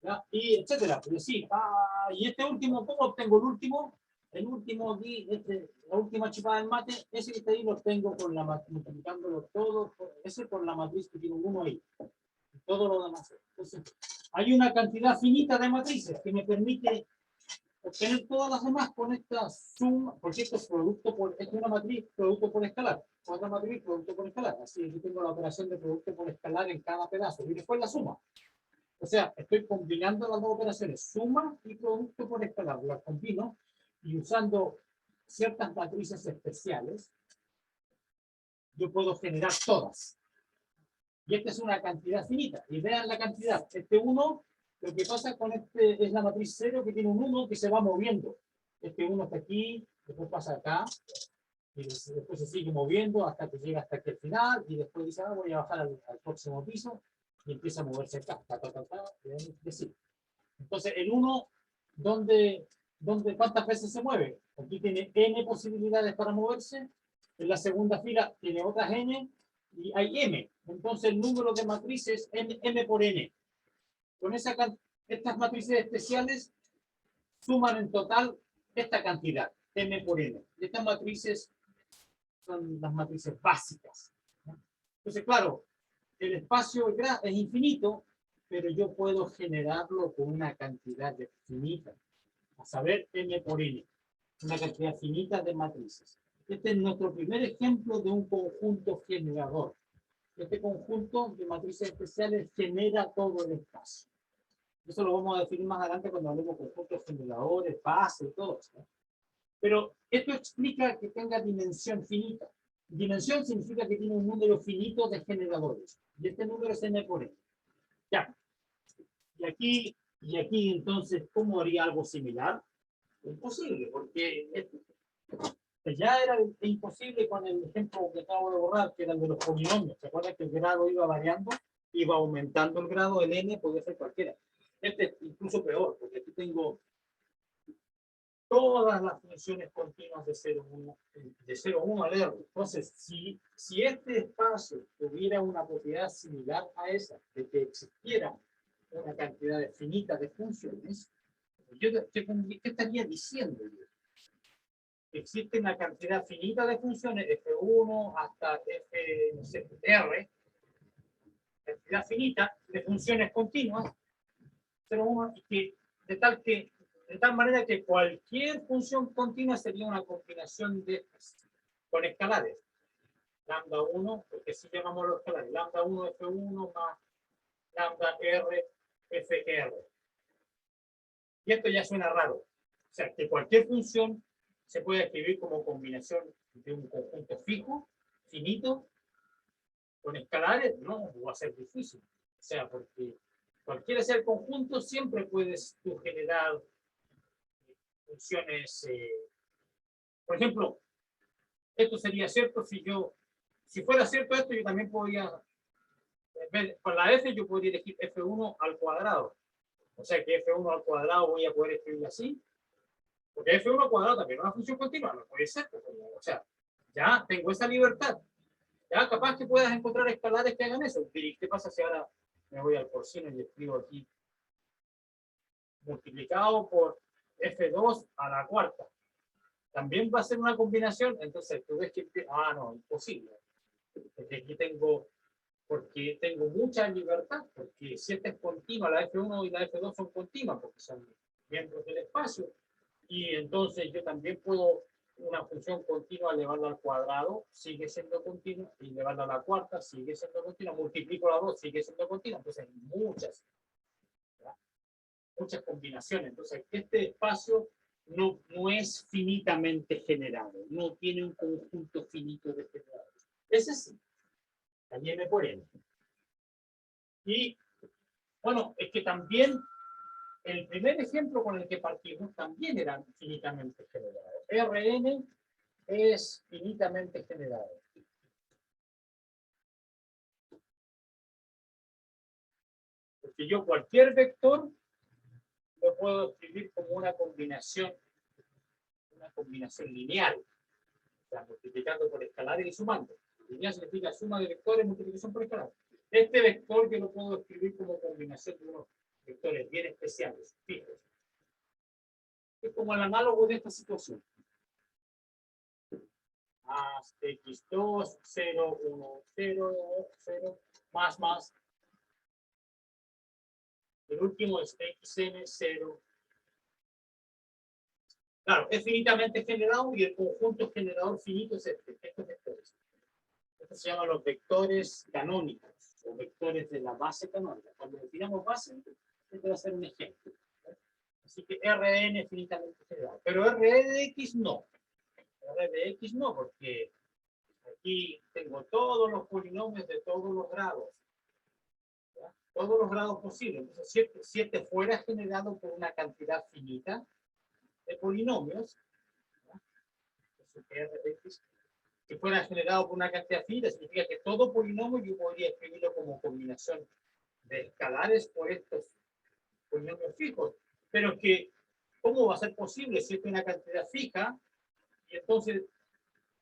Speaker 1: ¿Ya? Y etcétera. Y así. Y este último, ¿cómo obtengo el último? El último aquí, la última chipada del mate, ese que está ahí lo obtengo con multiplicándolo todo, ese por la matriz que tiene un 1 ahí. Y todo lo demás 0. Entonces, hay una cantidad finita de matrices que me permite obtener todas las demás con esta suma, porque esto es producto por, esto es una matriz producto por escalar, otra matriz producto por escalar, así que tengo la operación de producto por escalar en cada pedazo, y después la suma. O sea, estoy combinando las dos operaciones, suma y producto por escalar, las combino, y usando ciertas matrices especiales, yo puedo generar todas. Y esta es una cantidad finita, y vean la cantidad, este 1, lo que pasa con este es la matriz 0 que tiene un 1 que se va moviendo. Este 1 está aquí, después pasa acá, y después se sigue moviendo hasta que llega hasta aquí al final, y después dice, voy a bajar al próximo piso, y empieza a moverse acá, y así. Entonces, el 1, ¿cuántas veces se mueve? Aquí tiene n posibilidades para moverse, en la segunda fila tiene otras n, y hay m. Entonces, el número de matrices es m por n. Con estas matrices especiales suman en total esta cantidad, m por n. Y estas matrices son las matrices básicas. Entonces, claro, el espacio es infinito, pero yo puedo generarlo con una cantidad finita, a saber, m por n, una cantidad finita de matrices. Este es nuestro primer ejemplo de un conjunto generador. Este conjunto de matrices especiales genera todo el espacio. Eso lo vamos a definir más adelante cuando hablemos de conjuntos generadores, base, todo eso. Pero esto explica que tenga dimensión finita. Dimensión significa que tiene un número finito de generadores. Y este número es n por n. Ya. Y aquí entonces, ¿cómo haría algo similar? Imposible, porque ya era imposible con el ejemplo que acabo de borrar, que era el de los polinomios. ¿Se acuerdan que el grado iba variando? Iba aumentando el grado, el n podía ser cualquiera. Este es incluso peor, porque aquí tengo todas las funciones continuas de 0, 1 al R. Entonces, si este espacio tuviera una propiedad similar a esa, de que existiera una cantidad finita de funciones, ¿qué estaría diciendo yo? Existe una cantidad finita de funciones, F1 hasta F, no sé, R, cantidad finita de funciones continuas, 0, 1, de tal manera que cualquier función continua sería una combinación de con escalares. Lambda 1, porque si llamamos los escalares, lambda 1 F1 más lambda R FR. Y esto ya suena raro. O sea, que cualquier función se puede escribir como combinación de un conjunto fijo, finito, con escalares, no, va a ser difícil. O sea, porque cualquiera sea el conjunto, siempre puedes tú generar funciones. Por ejemplo, esto sería cierto si fuera cierto esto, yo también podría, con la f yo podría elegir f1 al cuadrado. O sea que f1 al cuadrado voy a poder escribir así. Porque f1 al cuadrado también es una función continua, no puede ser. O sea, ya tengo esa libertad. Ya capaz que puedas encontrar escalares que hagan eso. ¿Qué pasa si ahora me voy al porcino y escribo aquí multiplicado por f2 a la cuarta? también va a ser una combinación. Entonces tú ves que, no, imposible. Porque aquí porque tengo mucha libertad, porque si esta es continua, la F1 y la F2 son continuas, porque son miembros del espacio, y entonces yo también puedo una función continua elevarla al cuadrado, sigue siendo continua, y elevarla a la cuarta, sigue siendo continua, multiplico la 2, sigue siendo continua. Entonces hay muchas combinaciones. Entonces este espacio no es finitamente generado, no tiene un conjunto finito de generadores. Ese sí, también me ponen. Y bueno, es que también el primer ejemplo con el que partimos también era finitamente generado. Rn es finitamente generado. Porque yo cualquier vector lo puedo escribir como una combinación lineal. O sea, multiplicando por escalares y sumando. Lineal significa suma de vectores, multiplicación por escalares. Este vector yo lo puedo escribir como combinación de unos vectores bien especiales, fijos. Es como el análogo de esta situación. Más x2, 0, 1, 0, 0, más. El último es xn, 0. Claro, es finitamente generado y el conjunto generador finito es estos vectores. Estos se llaman los vectores canónicos o vectores de la base canónica. Cuando definamos base, este va a ser un ejemplo. Así que Rn es finitamente generado. Pero R de X no. R de X no, porque aquí tengo todos los polinomios de todos los grados. ¿Ya? Todos los grados posibles. Entonces, si este fuera generado por una cantidad finita de polinomios, ¿ya? Entonces, R de X, si fuera generado por una cantidad finita, significa que todo polinomio yo podría escribirlo como combinación de escalares por estos polinomios fijos. Pero que, ¿cómo va a ser posible si es una cantidad fija? Y entonces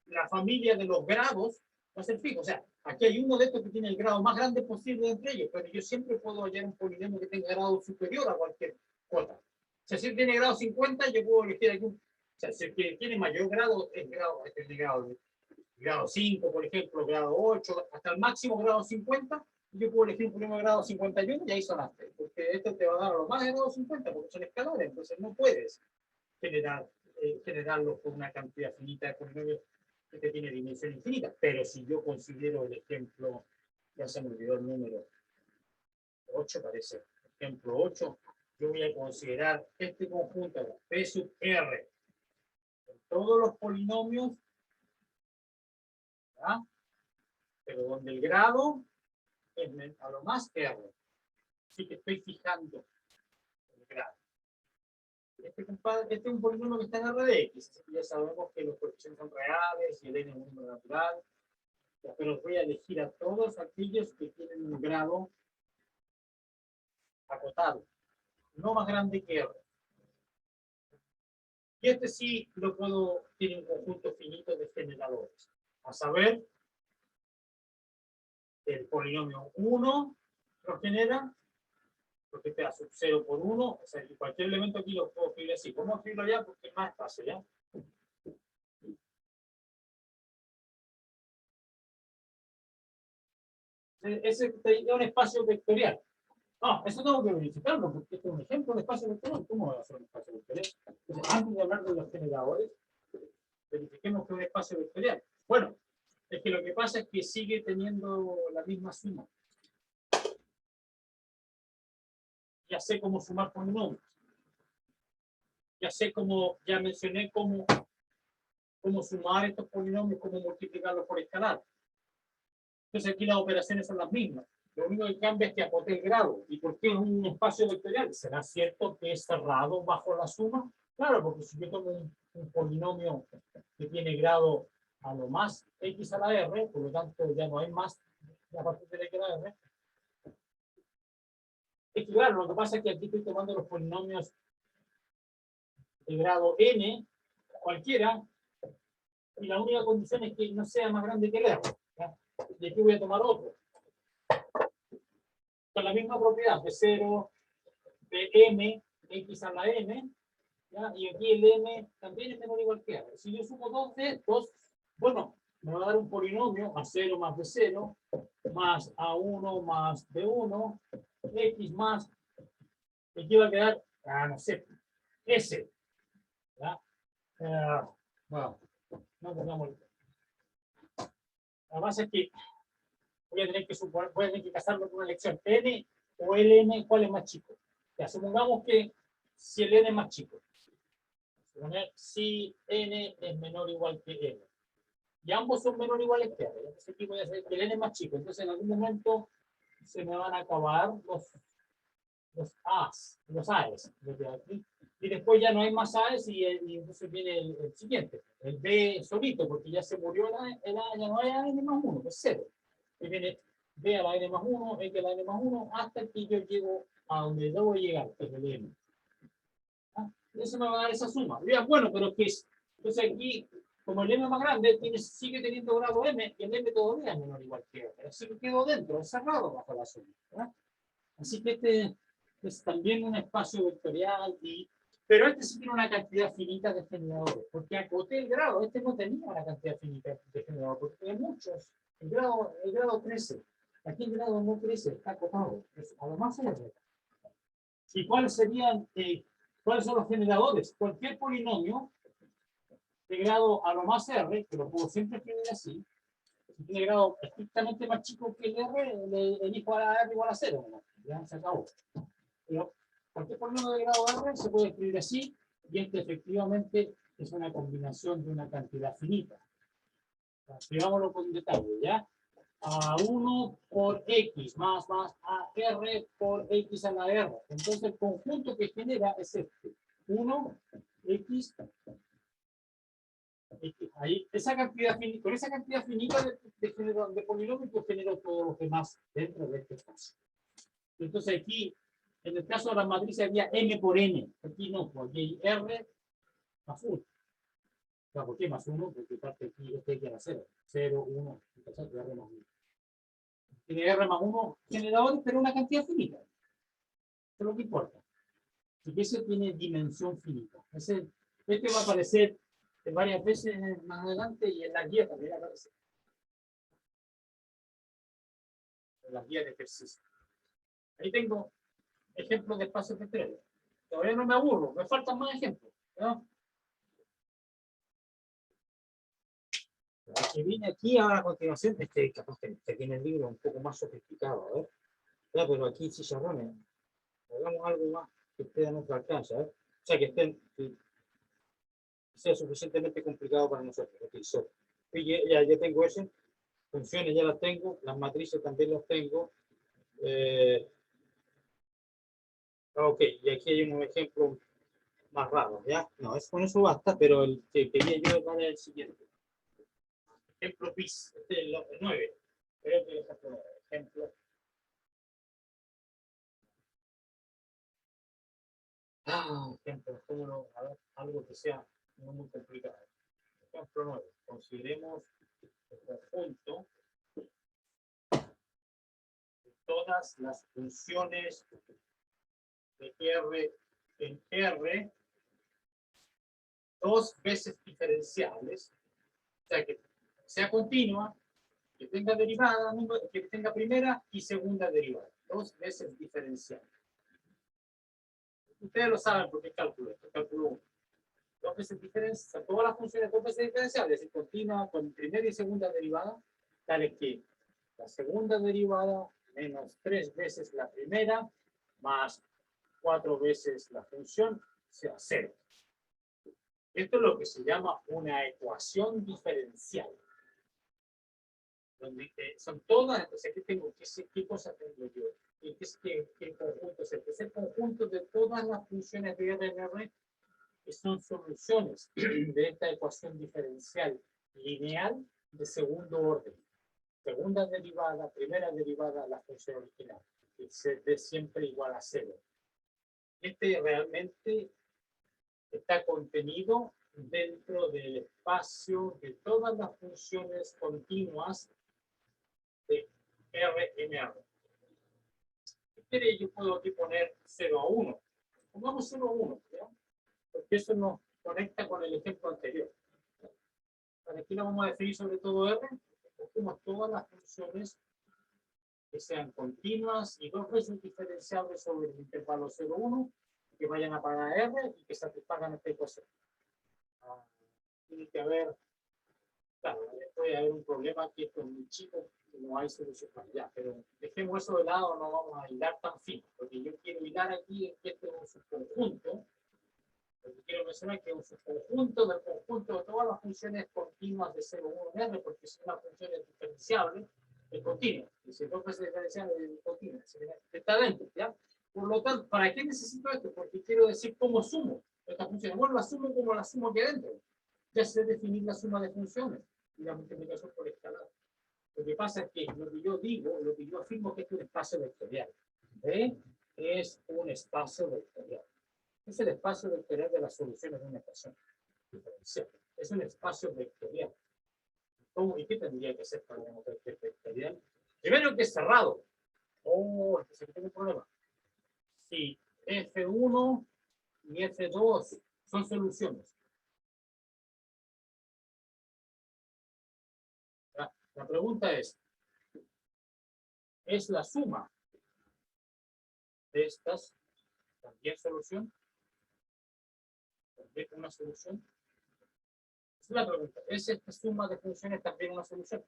Speaker 1: la familia de los grados va a ser fijo. O sea, aquí hay uno de estos que tiene el grado más grande posible entre ellos, pero yo siempre puedo hallar un polinomio que tenga grado superior a cualquier cuota. O sea, si tiene grado 50, yo puedo elegir aquí o sea, si tiene mayor grado, es grado 5, por ejemplo, grado 8, hasta el máximo grado 50, yo puedo elegir un polinomio de grado 51 y ahí sonaste, porque esto te va a dar a lo más de grado 50, porque son escalares, entonces no puedes generarlos por una cantidad finita de polinomios que tiene dimensión infinita. Pero si yo considero el ejemplo, ya se me olvidó el número 8, parece, ejemplo 8, yo voy a considerar este conjunto de P sub R en todos los polinomios, ¿verdad? Pero donde el grado es a lo más R. Así que estoy fijando el grado. Este es un polinomio que está en R de X, así que ya sabemos que los coeficientes son reales y el n es un número natural. Pero voy a elegir a todos aquellos que tienen un grado acotado, no más grande que R. Y este sí tiene un conjunto finito de generadores. A saber, el polinomio 1 lo genera, porque te da sub 0 por 1, o sea, cualquier elemento aquí lo puedo escribir así. ¿Cómo escribirlo ya? Porque es más fácil, ¿ya? Ese es un espacio vectorial. No, eso tengo que verificarlo, porque este es un ejemplo de espacio vectorial. ¿Cómo va a ser un espacio vectorial? Entonces, antes de hablar de los generadores, verifiquemos que es un espacio vectorial. Bueno, es que lo que pasa es que sigue teniendo la misma suma. Ya sé cómo sumar polinomios. Ya mencioné cómo sumar estos polinomios, cómo multiplicarlos por escalar. Entonces aquí las operaciones son las mismas. Lo único que cambia es que acoté el grado. ¿Y por qué es un espacio vectorial? ¿Será cierto que es cerrado bajo la suma? Claro, porque si yo tomo un polinomio que tiene grado a lo más x a la r, por lo tanto ya no hay más a partir de x a la r. Es que claro, lo que pasa es que aquí estoy tomando los polinomios de grado n, cualquiera, y la única condición es que no sea más grande que el r. ¿Ya? Y aquí voy a tomar otro. Con la misma propiedad de 0, de m, x a la n, ¿ya? Y aquí el m también es menor o igual que a. Si yo sumo dos de estos, bueno, me va a dar un polinomio a0 más b0, más a1 más b1, x más, aquí va a quedar, no sé, s. ¿Ya? Bueno, no pongamos. La base es que voy a tener que suponer, voy a tener que casarlo con una elección n o ln, ¿cuál es más chico? Ya, supongamos que si el n es más chico, suponer si n es menor o igual que n, y ambos son menor o iguales que n, entonces aquí voy a hacer que el n es más chico, entonces en algún momento se me van a acabar los a's, desde aquí, y después ya no hay más a's y entonces viene el siguiente, el b solito, porque ya se murió el a, ya no hay a n más 1, es 0. Y viene b a la n más 1, x a la n más 1, hasta que yo llego a donde debo llegar, que es el m. ¿Ah? Eso me va a dar esa suma. Diría, bueno, pero ¿qué es? Entonces aquí, como el m es más grande, sigue teniendo grado m, y el m todavía es menor o igual que m. Así que quedo dentro, es cerrado bajo la suma. ¿Verdad? Así que este es también un espacio vectorial, pero este sí tiene una cantidad finita de generadores, porque acoté el grado, este no tenía una cantidad finita de generadores, porque hay muchos, el grado crece, aquí el grado no crece, está acotado, además es R. ¿Y cuáles serían, cuáles son los generadores? Cualquier polinomio de grado a lo más R, que lo puedo siempre escribir así, si tiene grado estrictamente más chico que el R, le elijo a R igual a 0, ¿no? Ya se acabó. Pero cualquier polinomio de grado R se puede escribir así, y este efectivamente es una combinación de una cantidad finita. Escribámoslo con detalle, ¿ya? A1 por X más a R por X a la R. Entonces el conjunto que genera es este. 1, X, ahí, esa cantidad finita, con esa cantidad finita de polinomios, pues genero todos los demás dentro de este espacio. Entonces aquí, en el caso de las matrices había m por n. Aquí no, porque hay r más 1. Claro, ¿por qué más 1? Porque parte aquí, este que era 0. 0, 1, entonces r más 1. Tiene r más 1 generadores, pero una cantidad finita. Eso es lo que importa. Y que ese tiene dimensión finita. Este va a aparecer varias veces más adelante y en la guía también aparece. En la guía de ejercicio. Ahí tengo ejemplos de espacios vectoriales. Todavía no me aburro, me faltan más ejemplos. ¿No? Que viene aquí ahora a continuación, capaz que tiene el libro un poco más sofisticado, a ver. Ya, pero aquí chicharrones. Hagamos algo más que esté a nuestro alcance, ¿eh? O sea, que sea suficientemente complicado para nosotros. Okay, ya tengo ese. Funciones ya las tengo, las matrices también las tengo. Ok, y aquí hay un ejemplo más raro, ¿ya? No, con eso basta, pero el que quería yo dar es el siguiente. Ejemplo PIS, este es el 9. Creo que es el ejemplo. Ejemplo, a ver, algo que sea no muy complicado. Ejemplo 9. Consideremos el conjunto de todas las funciones de R en R dos veces diferenciables, o sea, que sea continua, que tenga derivada, que tenga primera y segunda derivada, dos veces diferenciables. Ustedes lo saben porque es cálculo 1. Dos veces diferenciables, todas las funciones dos veces diferenciables, es decir, continua con primera y segunda derivada, tales que la segunda derivada menos 3 veces la primera, más 4 veces la función, sea 0. Esto es lo que se llama una ecuación diferencial. Donde son todas, entonces, ¿qué cosa tengo yo? ¿Qué conjunto es este? Es el conjunto de todas las funciones de R en R que son soluciones de esta ecuación diferencial lineal de segundo orden. Segunda derivada, primera derivada, la función original. Que se dé siempre igual a 0. Este realmente está contenido dentro del espacio de todas las funciones continuas de R en R. Si quiere, yo puedo aquí poner 0 a 1. Pongamos 0 a 1. ¿ya? porque eso nos conecta con el ejemplo anterior. Para aquí lo vamos a definir sobre todo R, cogemos todas las funciones que sean continuas y dos veces diferenciables sobre el intervalo 0, 1, que vayan a parar a R y que satisfagan esta ecuación. Tiene que haber, claro, puede haber un problema aquí, esto es muy chico, no hay solución para allá, pero dejemos eso de lado, no vamos a hilar tan fino, porque yo quiero hilar aquí en que este es un subconjunto. Lo que quiero mencionar es que es un subconjunto del conjunto de todas las funciones continuas de 0, 1 en R, porque si una función es diferenciable, es continua. Y si dos veces diferenciable, es continua. Está dentro, ¿ya? Por lo tanto, ¿para qué necesito esto? Porque quiero decir cómo sumo estas funciones. Bueno, la sumo como la sumo aquí adentro. Ya sé definir la suma de funciones y la multiplicación por escalar. Lo que pasa es que lo que yo digo, lo que yo afirmo es que es un espacio vectorial. ¿Eh? Es un espacio vectorial. Es el espacio vectorial de las soluciones de una ecuación diferencial. Es un espacio vectorial. ¿Cómo y qué tendría que ser para demostrar que es vectorial? Primero que es cerrado. Oh, entonces aquí tengo un problema. Si F1 y F2 son soluciones. La pregunta es la suma de estas también solución? ¿También una solución? Esa es la pregunta. ¿Es esta suma de funciones también una solución?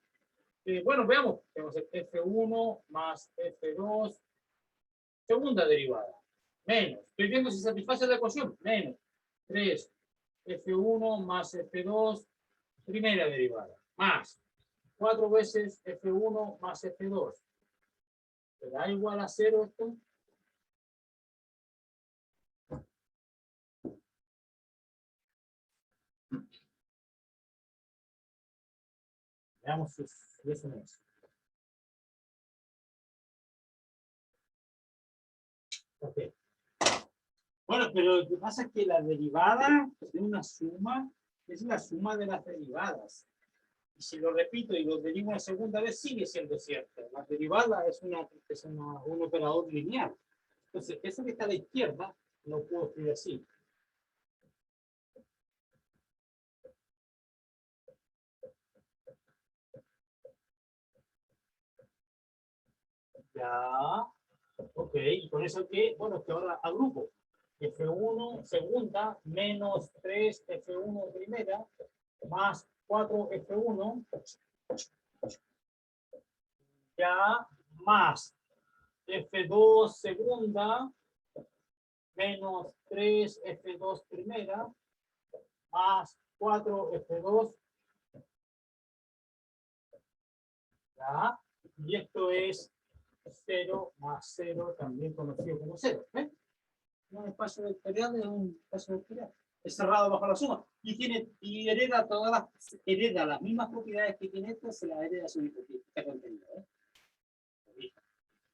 Speaker 1: Bueno, veamos. Tenemos el F1 más F2, segunda derivada. Menos. Estoy viendo si satisface la ecuación. Menos. 3. F1 más F2, primera derivada. Más. 4 veces F1 más F2. ¿Será igual a 0 esto? Veamos si eso no es. Ok. Bueno, pero lo que pasa es que la derivada de una suma es la suma de las derivadas. Y si lo repito y lo derivo una segunda vez, sigue siendo cierto. La derivada es un operador lineal. Entonces, eso que está a la izquierda, lo puedo escribir así. Ya. Ok, y con eso que, bueno, que ahora agrupo. F1 segunda menos 3 F1 primera más 4 F1 ya más F2 segunda menos 3 F2 primera más 4 F2 ya, y esto es 0 más 0 también conocido como 0. ¿eh? Un espacio vectorial es un espacio vectorial. Es cerrado bajo la suma. Y hereda hereda las mismas propiedades que tiene esta, se las hereda a su está contenido.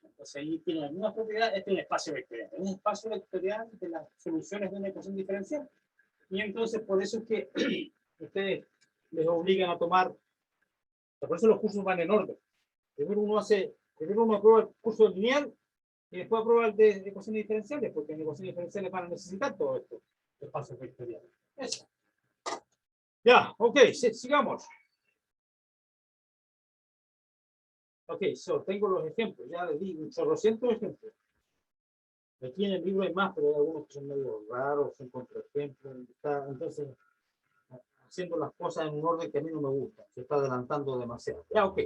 Speaker 1: Entonces ahí tiene las mismas propiedades, este es un espacio vectorial. Es un espacio vectorial de las soluciones de una ecuación diferencial. Y entonces por eso es que ustedes les obligan a tomar, por eso los cursos van en orden. Primero uno aprueba el curso lineal y después aprueba el de ecuaciones diferenciales, porque en ecuaciones diferenciales van a necesitar todo esto, espacios vectoriales. Eso. Ya, ok, sigamos. Ok, tengo los ejemplos, ya les di un chorrocientos ejemplos. Aquí en el libro hay más, pero hay algunos que son medio raros, son contraejemplos. Entonces, haciendo las cosas en un orden que a mí no me gusta, se está adelantando demasiado. Ya, ok.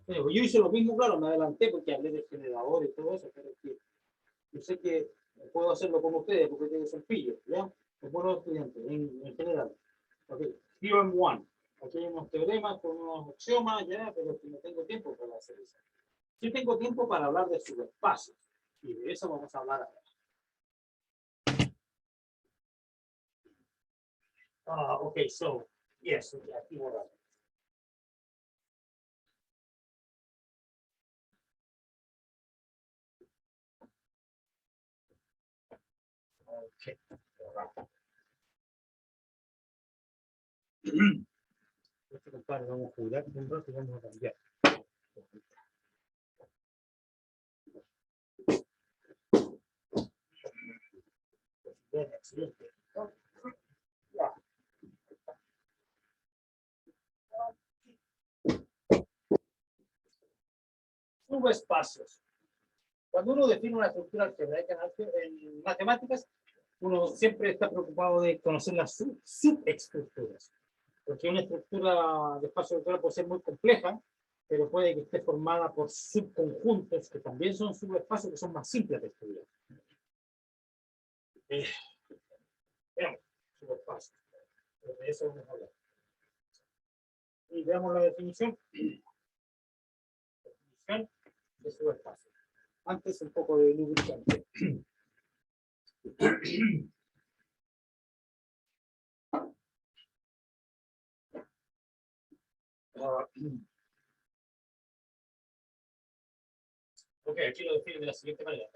Speaker 1: Yo hice lo mismo, claro, me adelanté porque hablé de generador y todo eso, pero es que yo sé que puedo hacerlo con ustedes porque ustedes son pillos, ¿ya? Es buenos estudiantes en general. Ok, Theorem 1. Aquí hay unos teoremas con unos axiomas, ya, pero que no tengo tiempo para hacer eso. Sí tengo tiempo para hablar de subespacios, y de eso vamos a hablar ahora. Okay, so, yes, okay, aquí voy a hablar. Okay. Este compadre vamos a jugar un rato y vamos a cambiar. Bien, excelente. subespacios. Cuando uno define una estructura algebraica en matemáticas, uno siempre está preocupado de conocer las subestructuras. Porque una estructura de espacio vectorial puede ser muy compleja, pero puede que esté formada por subconjuntos que también son subespacios que son más simples de estudiar. Veamos, subespacios. De eso vamos a hablar. Y veamos la definición. Definición de subespacio. Antes un poco de lubricante. Ok, aquí lo defino de la siguiente manera.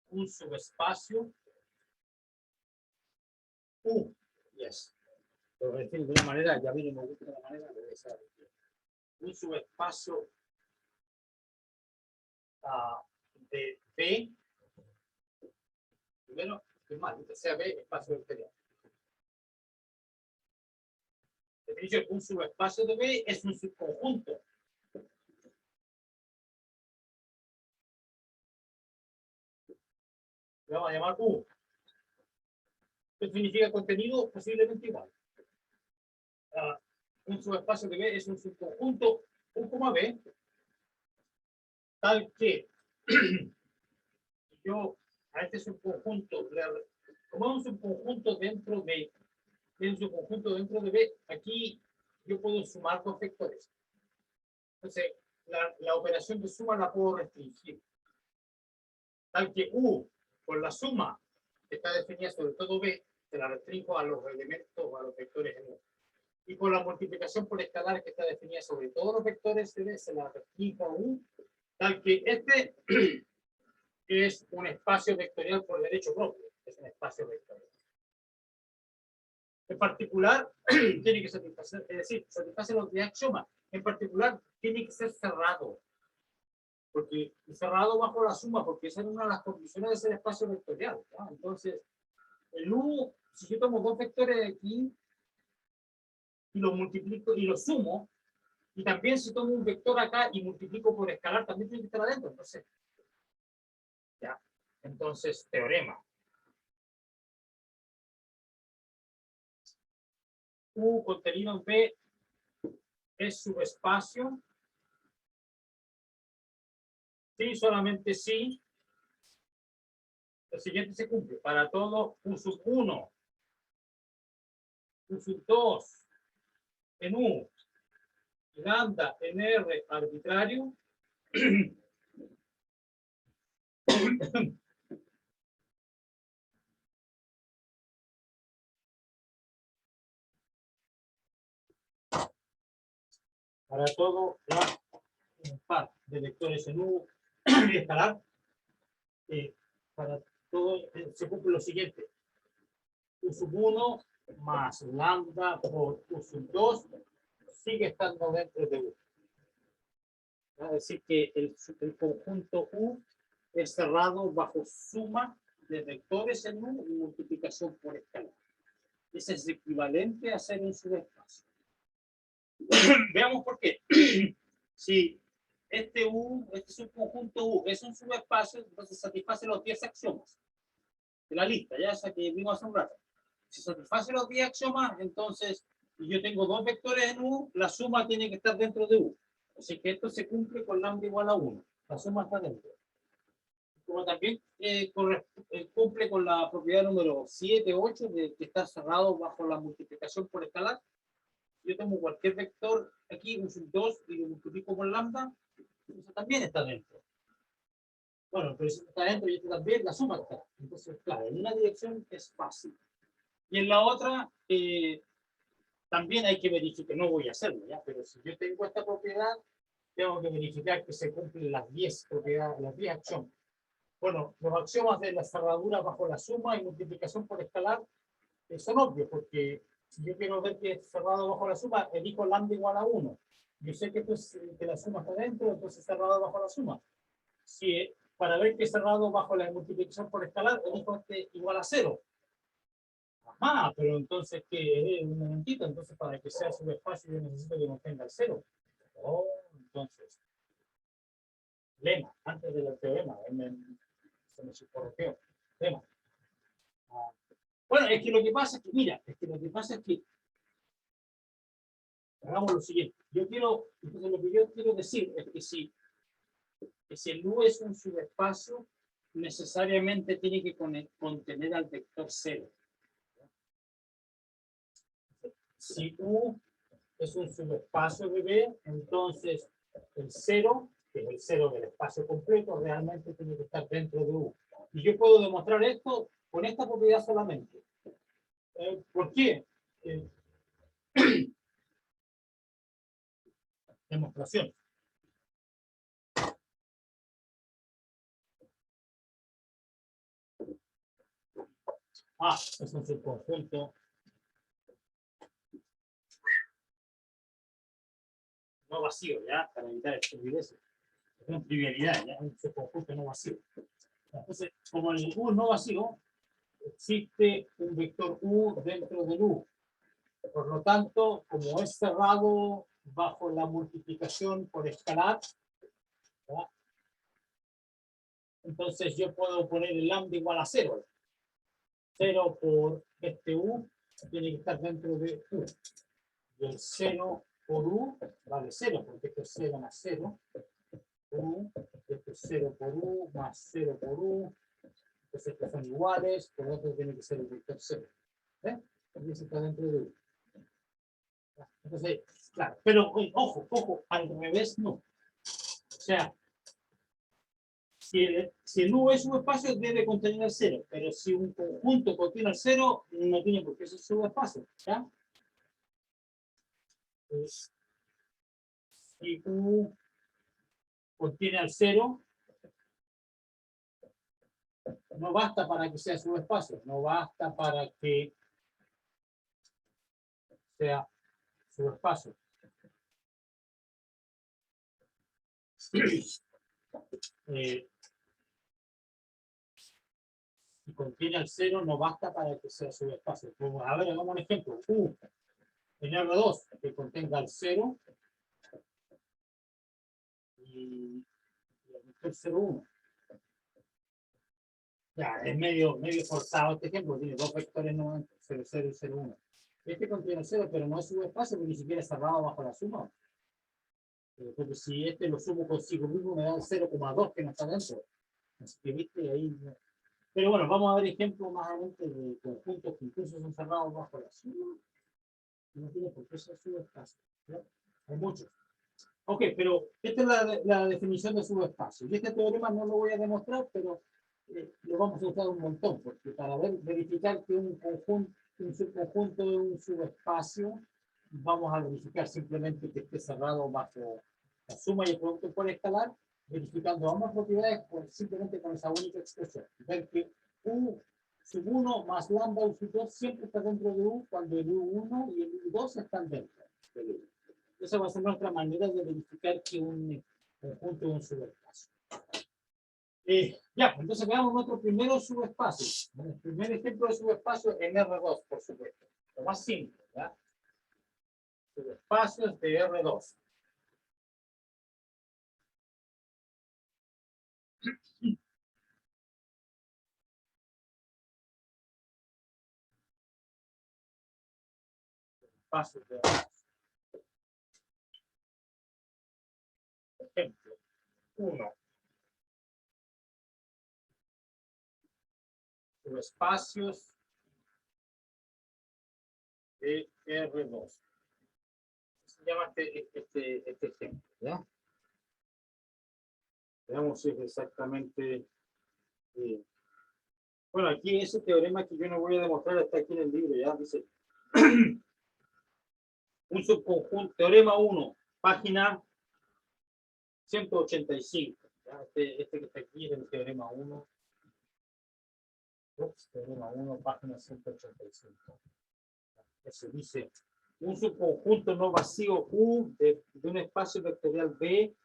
Speaker 1: Un subespacio U. Yes. Lo defino de una manera, ya viene, me gusta la manera de esa. Un subespacio de B. Primero, es mal, que sea B, espacio vectorial. Definición, un subespacio de B es un subconjunto. Le vamos a llamar U. Esto significa contenido posiblemente igual. Un subespacio de B es un subconjunto U, B, tal que yo a este subconjunto, como es un subconjunto dentro de B, aquí yo puedo sumar dos vectores. Entonces, la operación de suma la puedo restringir. Tal que U, por la suma que está definida sobre todo B, se la restringo a los elementos o a los vectores en U. Y por la multiplicación por escalar que está definida sobre todos los vectores de B, se la restringo a U, tal que este es un espacio vectorial por derecho propio. Es un espacio vectorial. En particular, tiene que satisfacer, es decir, satisface los 10 axiomas. En particular, tiene que ser cerrado. Porque cerrado bajo la suma, porque esa es una de las condiciones de ser espacio vectorial. ¿No? Entonces, el U, si yo tomo dos vectores de aquí y los multiplico y los sumo, y también si tomo un vector acá y multiplico por escalar, también tiene que estar adentro. Entonces, ya. Entonces, teorema. U contenido en B es subespacio. Sí, solamente sí. Lo siguiente se cumple. Para todo U sub 1, U sub 2, en U, lambda en R arbitrario. Para todo un par de vectores en U y escalar, para todo se cumple lo siguiente. U sub 1 más lambda por U sub 2 sigue estando dentro de U. Es decir, que el conjunto U es cerrado bajo suma de vectores en U y multiplicación por escalar. Ese es equivalente a hacer un subespacio. Veamos por qué. Si este subconjunto U es un subespacio, entonces satisface los 10 axiomas de la lista, ya esa que vimos hace un rato. Si satisface los 10 axiomas, entonces, y yo tengo dos vectores en U, la suma tiene que estar dentro de U. Así que esto se cumple con lambda igual a 1. La suma está dentro. Como también cumple con la propiedad número 7, 8, de que está cerrado bajo la multiplicación por escalar. Yo tengo cualquier vector aquí, un sub 2, y lo multiplico por lambda, eso también está dentro. Bueno, pero si está dentro y esto también, la suma está. Entonces, claro, en una dirección es fácil. Y en la otra, también hay que verificar, no voy a hacerlo, ¿ya? Pero si yo tengo esta propiedad, tengo que verificar que se cumplen las 10 propiedades, las 10 axiomas. Bueno, los axiomas de la cerradura bajo la suma y multiplicación por escalar son obvios, porque si yo quiero ver que es cerrado bajo la suma, elijo lambda igual a 1. Yo sé que, esto es, que la suma está dentro, entonces cerrado bajo la suma. Si, para ver que es cerrado bajo la multiplicación por escalar, elijo este igual a 0. Ajá, pero entonces, ¿qué? Un momentito, entonces para que sea subespacio yo necesito que no tenga el 0. Oh. Entonces, lema, antes del teorema, se me corrigió. Lema. Bueno, es que lo que pasa es que, mira, hagamos lo siguiente. Entonces lo que yo quiero decir es que si el U es un subespacio, necesariamente tiene que contener al vector 0. Si U es un subespacio de B, entonces el 0, que es el 0 del espacio completo, realmente tiene que estar dentro de U. Y yo puedo demostrar esto con esta propiedad solamente. ¿Por qué? Demostración. Es un subconjunto no vacío, ¿ya? Para evitar estupideces. Es una trivialidad, ¿ya? Un subconjunto no vacío. Entonces, como el U es no vacío, existe un vector U dentro del U. Por lo tanto, como es cerrado bajo la multiplicación por escalar, ¿verdad? Entonces yo puedo poner el lambda igual a 0. 0 por este U tiene que estar dentro de U. Y el 0 por U vale 0, porque esto es 0 más 0. U, esto es 0 por U más 0 por U. Entonces estos son iguales, por lo tanto tiene que ser el vector 0. Aquí se está dentro de U. Entonces, claro, pero ojo, al revés no. O sea, si el U es un espacio, debe contener el 0, pero si un conjunto contiene el 0, no tiene por qué ser subespacio, ¿ya? Si U contiene al 0, no basta para que sea subespacio, no basta para que sea subespacio. Si contiene al 0, no basta para que sea subespacio. A ver, hagamos un ejemplo. U en R2 que contenga el 0 y el vector 0, 1. Ya, es medio forzado este ejemplo, tiene dos vectores 90, 0, 0 y 0, 1. Este contiene 0, pero no es subespacio porque ni siquiera es cerrado bajo la suma. Porque si este lo sumo consigo mismo, me da el 0,2 que no está dentro. Así que viste ahí. Pero bueno, vamos a ver ejemplos más adelante de conjuntos que incluso son cerrados bajo la suma. No tiene por qué ser subespacio, ¿no? Hay muchos. Ok, pero esta es la definición de subespacio. Y este teorema no lo voy a demostrar, pero lo vamos a usar un montón, porque para verificar que un subconjunto es un subespacio, vamos a verificar simplemente que esté cerrado bajo la suma y el producto por escalar, verificando ambas propiedades simplemente con esa única expresión. Ver que U sub 1 más lambda U sub 2 siempre está dentro de U, cuando el U1 y el U2 están dentro de U. Esa va a ser nuestra manera de verificar que un conjunto es un subespacio. Ya, entonces veamos nuestro primero subespacio. El primer ejemplo de subespacio en R2, por supuesto. Lo más simple, ¿ya? Subespacios de R2. Subespacios de R2. Ejemplo 1. Subespacios de R2. Se llama este ejemplo, ¿ya? Veamos si es exactamente... Bueno, aquí ese teorema que yo no voy a demostrar está aquí en el libro, ¿ya? Dice... un subconjunto, teorema 1, página 185. ¿Ya? Este que está aquí es el teorema 1. Teorema 1, página 185. Eso dice, un subconjunto no vacío U de un espacio vectorial B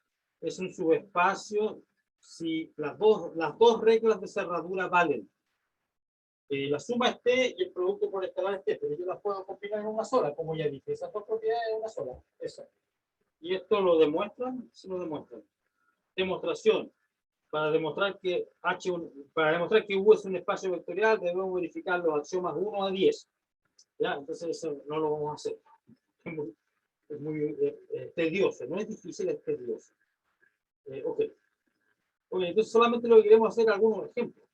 Speaker 1: es un subespacio si las dos reglas de cerradura valen. La suma es T y el producto por escalar es T, pero yo las puedo combinar en una sola, como ya dije. Esas dos propiedades en una sola. Eso. Y esto lo demuestran, sí lo demuestran. Demostración. Para demostrar que para demostrar que U es un espacio vectorial, debemos verificar los axiomas 1 a 10. ¿Ya? Entonces eso no lo vamos a hacer. Es muy tedioso, no es difícil, es tedioso. Ok. Entonces solamente lo que queremos hacer algunos ejemplos.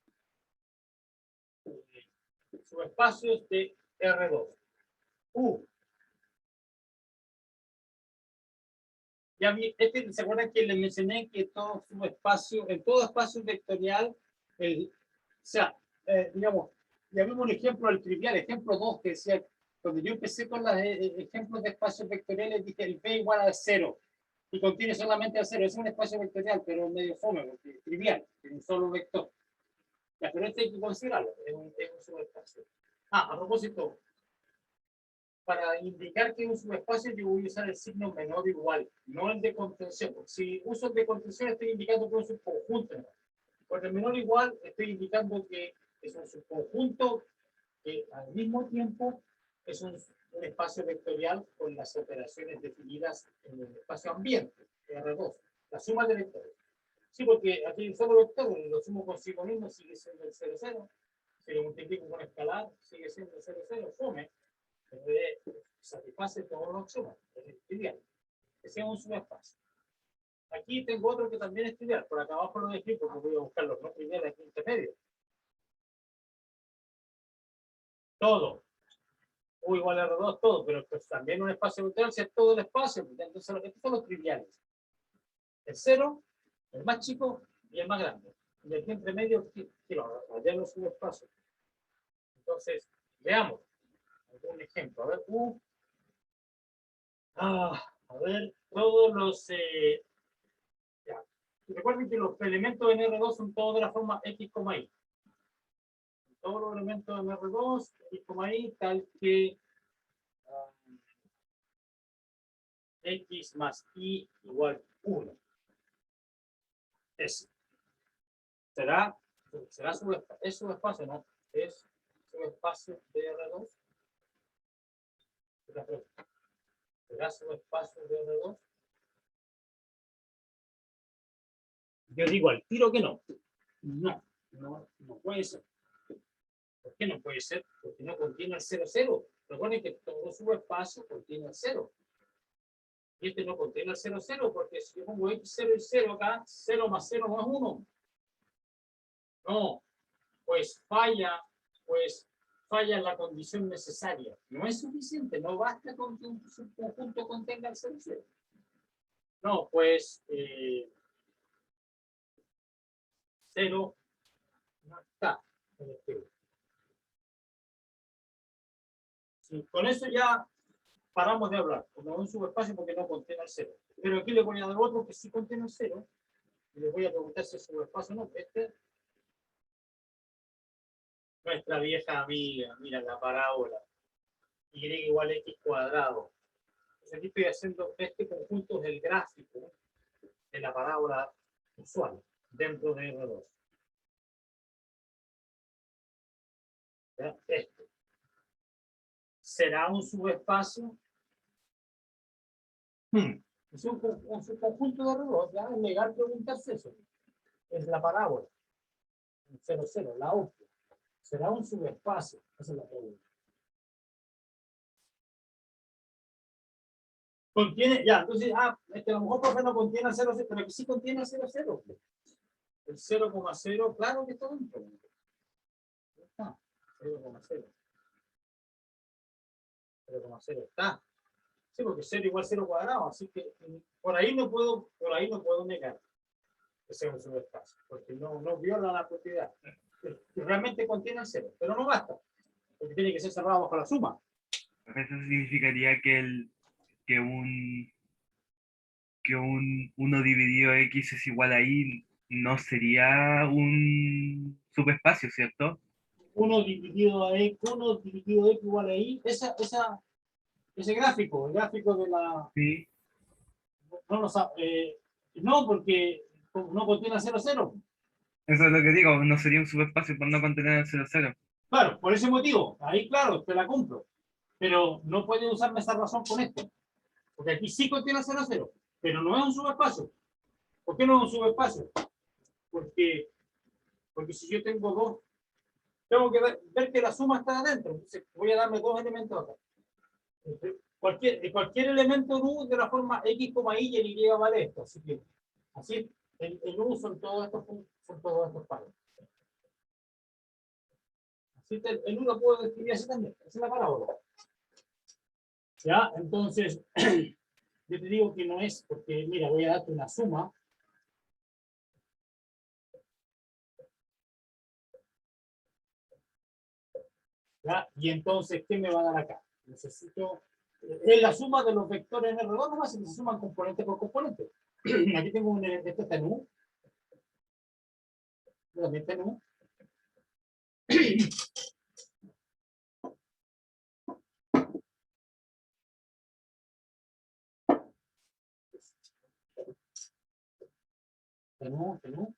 Speaker 1: Subespacios de R2. Ya ¿se acuerdan que les mencioné que todo subespacio, en todo espacio vectorial, o sea, digamos, ya vimos un ejemplo, el trivial, ejemplo 2, que decía, cuando yo empecé con los ejemplos de espacios vectoriales, dije el P igual a 0, y contiene solamente a 0, es un espacio vectorial, pero medio fome, porque es trivial, es un solo vector. Ya, pero este hay que considerarlo, es un subespacio. A propósito, para indicar que es un subespacio, yo voy a usar el signo menor o igual, no el de contención. Si uso el de contención, estoy indicando que es un subconjunto. Con el menor o igual, estoy indicando que es un subconjunto que al mismo tiempo es un espacio vectorial con las operaciones definidas en el espacio ambiente, R2, la suma de vectores. Sí, porque aquí el solo vector, lo sumo consigo mismo, sigue siendo el 0, 0. Si lo multiplico con escalar, sigue siendo el 0, 0, fome. Satisface todos los axiomas, es trivial. Ese es un subespacio. Aquí tengo otro que también es trivial, por acá abajo lo dejé porque voy a buscar los no triviales aquí intermedios. Todo. U igual a R2, todo, pero pues también un espacio vectorial si es todo el espacio. Entonces, estos son los triviales. El 0, el más chico y el más grande. Y aquí entre medio, allá los subespacios. Entonces, veamos algún ejemplo. A ver, a ver, todos los... recuerden que los elementos en R2 son todos de la forma X, Y. Todos los elementos en R2, X, Y, tal que X más Y igual 1. Es. ¿Será subespacio? ¿Es subespacio? No. ¿Es subespacio de R2? ¿Será subespacio de R2? Yo digo al tiro que no. No puede ser. ¿Por qué no puede ser? Porque no contiene el 0, 0. Recuerden que todo subespacio contiene el 0. Y este no contiene el 0, 0, porque si yo pongo X0 y 0 acá, 0 más 0 no es 1. No, pues falla en la condición necesaria. No es suficiente, no basta con que un subconjunto contenga el 0, 0. No, pues 0 no está en el juego. Sí, con eso ya paramos de hablar, como un subespacio porque no contiene el 0. Pero aquí le voy a dar otro que sí contiene el 0. Y les voy a preguntar si es subespacio o no. Nuestra vieja amiga, mira la parábola. Y igual a X cuadrado. Entonces aquí estoy haciendo, este conjunto es el gráfico de la parábola usual dentro de R2. ¿Ya? Este. ¿Será un subespacio? Es un subconjunto de R2, ya es legal preguntarse eso. Es la parábola. 0, 0, la óptica. ¿Será un subespacio? Esa es la pregunta. Contiene, ya, entonces, a lo mejor profe no contiene el 0, 0, pero que sí contiene el 0, 0. El 0,0, claro que está dentro. Está, 0,0. 0,0 está. Sí, porque 0 igual 0 cuadrado, así que por ahí no puedo negar que sea un subespacio, porque no viola la propiedad. Realmente contiene el 0, pero no basta, porque tiene que ser cerrado bajo la suma.
Speaker 2: Eso significaría que un 1 dividido X es igual a Y, no sería un subespacio, ¿cierto?
Speaker 1: 1 dividido a X, 1 dividido X igual a Y, ese gráfico, el gráfico de la...
Speaker 2: Sí.
Speaker 1: No lo sabe, no, porque no contiene 0, 0.
Speaker 2: Eso es lo que digo, no sería un subespacio por no contener el 0, 0.
Speaker 1: Claro, por ese motivo, ahí claro, te la compro. Pero no puede usarme esa razón con esto. Porque aquí sí contiene 0, 0, pero no es un subespacio. ¿Por qué no es un subespacio? Porque si yo tengo dos, tengo que ver que la suma está adentro. Entonces voy a darme dos elementos acá. Cualquier elemento nu de la forma x, y el y vale esto. Así el nu son todos estos pares. Así que el nu lo puedo describir así también. Esa es la parábola. Ya, entonces, yo te digo que no es, porque mira, voy a darte una suma. ¿Ya? Y entonces, ¿qué me va a dar acá? Necesito, es la suma de los vectores en R2 nomás, y se suman componente por componente. Aquí tengo un elemento, este está en U. También está en U. En U.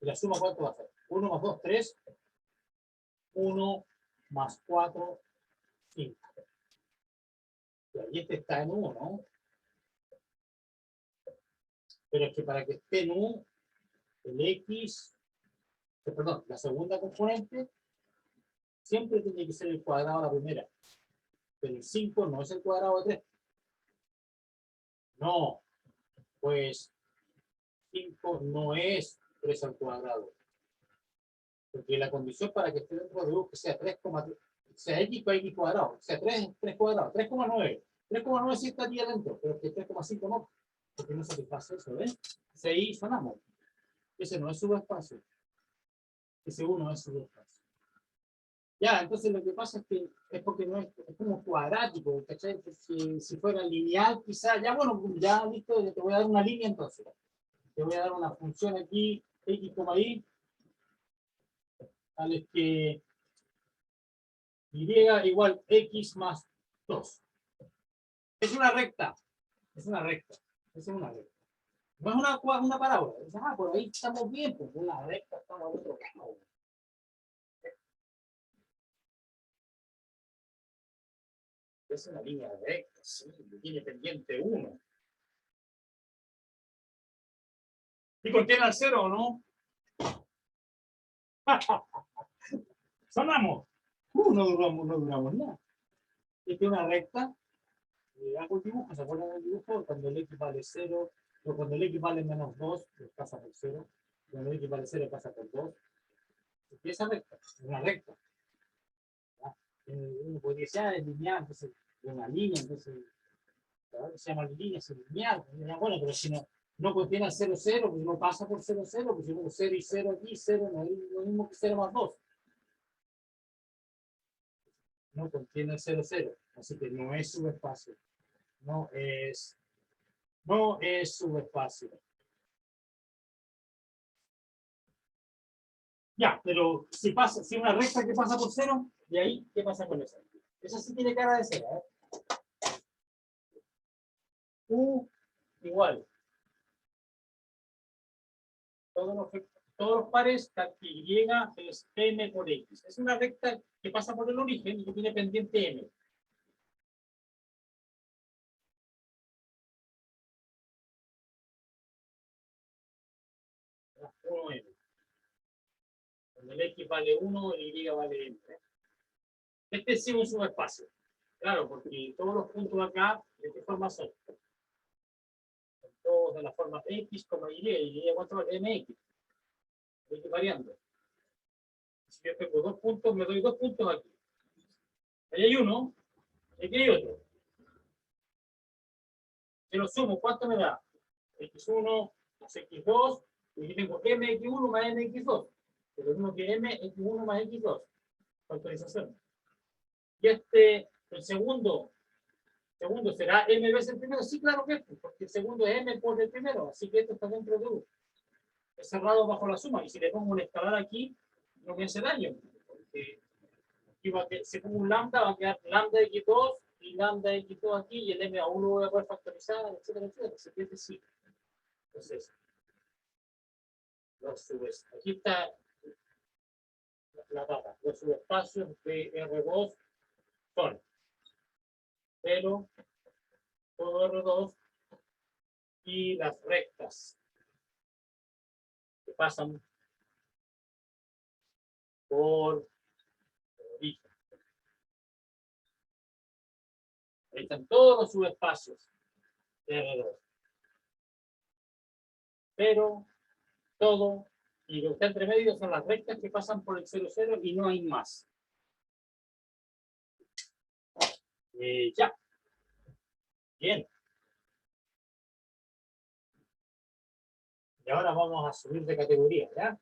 Speaker 1: Y la suma, ¿cuánto va a ser? 1 más 2, 3. 1 más 4, 5. Y este está en U, ¿no? Pero es que para que esté en U, el X, perdón, la segunda componente, siempre tiene que ser el cuadrado de la primera. Pero el 5 no es el cuadrado de 3. No, pues 5 no es 3 al cuadrado. Porque la condición para que esté dentro de U que sea 3,3, sea X por X cuadrado, sea 3 cuadrado, 3,9. 3,9 sí estaría dentro, pero que 3,5 no. Porque no satisface eso, ¿ves? Entonces ahí sonamos. Ese no es subespacio. Ese 1 es subespacio. Ya, entonces lo que pasa es que es porque no es como cuadrático, ¿cachai? Si fuera lineal, quizá, ya bueno, ya listo, te voy a dar una línea entonces. Te voy a dar una función aquí, X, Y, a los que Y igual X más 2. Es una recta. Es una recta. Es una recta. No es una parábola. Por ahí estamos bien, pues una recta estamos al otro lado. Es una línea recta, sí, tiene pendiente 1. ¿Y contiene al 0 o no? Sonamos. No duramos nada. Esta es una recta. Hago el dibujo, ¿se acuerdan del dibujo? Cuando el X vale 0, o cuando el X vale menos 2, pasa por 0. Cuando el X vale 0, pasa por 2. Empieza recta, una recta. Uno podría decir, es lineal, entonces, una línea, entonces, se llama línea, es lineal. Bueno, pero si no contiene 0, 0, pues no pasa por 0, 0, pues si no 0 y 0 aquí, 0 no es lo mismo que 0 más 2. No contiene 0, 0, así que no es subespacio. No es subespacio. Ya, pero si una recta que pasa por 0, ¿y ahí qué pasa con esa? Esa sí tiene cara de 0, ¿eh? U igual. Todos los pares, Y es M por X. Es una recta que pasa por el origen y que tiene pendiente M. Cuando el X vale 1, el Y vale M. Este sí es un subespacio. Claro, porque todos los puntos acá, ¿de qué forma son? Son todos de la forma X, Y, ¿cuánto vale? MX. Estoy variando. Si yo tengo 2 puntos, me doy 2 puntos aquí. Ahí hay uno, y aquí hay otro. Si lo sumo, ¿cuánto me da? X1 más X2, y aquí tengo MX1 más MX2. Es lo mismo que MX1 más X2. Factorización. Y el segundo será M veces el primero. Sí, claro que es, porque el segundo es M por el primero. Así que esto está dentro de U. Es cerrado bajo la suma. Y si le pongo un escalar aquí, no me hace daño. Porque si pongo un lambda, va a quedar lambda X2 y lambda X2 aquí, y el M1 lo voy a poder factorizar, etcétera, etcétera. Así que este sí. Entonces, los subes. Aquí está la data. Los subespacios de R2 son 0, todo R2 y las rectas que pasan por origen. Ahí están todos los subespacios de R2. Pero todo, y lo que está entre medio son las rectas que pasan por el 0, 0 y no hay más. Ya. Bien. Y ahora vamos a subir de categoría, ¿ya?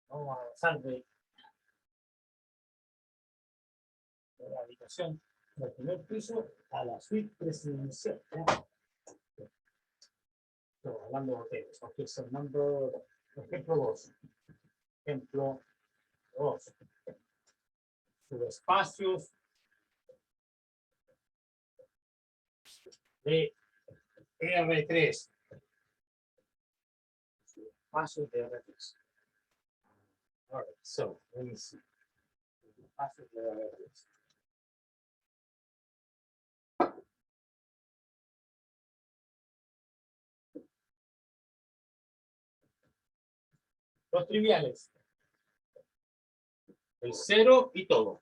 Speaker 1: Vamos a avanzar de la habitación del primer piso a la suite presidencial, ¿ya? Estoy hablando de hoteles, ok, ejemplo 2. Ejemplo 2. Subespacios de R3. Subespacios de R3. All right, so let me see. Subespacios de R3. Los triviales. El 0 y todo.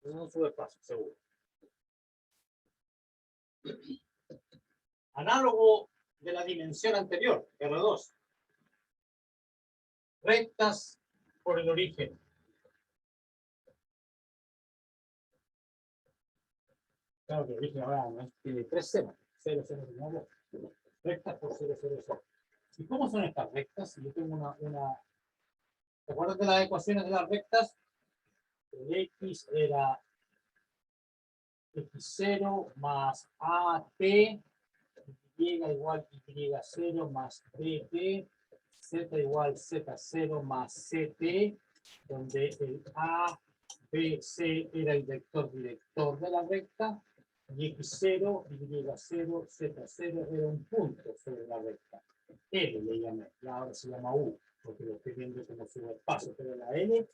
Speaker 1: Es un subespacio, seguro. Análogo de la dimensión anterior, R2. Rectas por el origen. Claro que el origen ahora no tiene 3 ceros. 0, 0, 0, 0. Rectas por 0, 0, 0. ¿Y cómo son estas rectas? Si yo tengo una... ¿Te acuerdas de las ecuaciones de las rectas? El X era X0 más AT, Y igual Y0 más BP, Z igual Z0 más CT, donde el A, B, C era el vector director de la recta, y X0, Y0, Z0 era un punto sobre la recta. L le llamé, y ahora se llama U, porque lo estoy viendo como subespacio, pero la L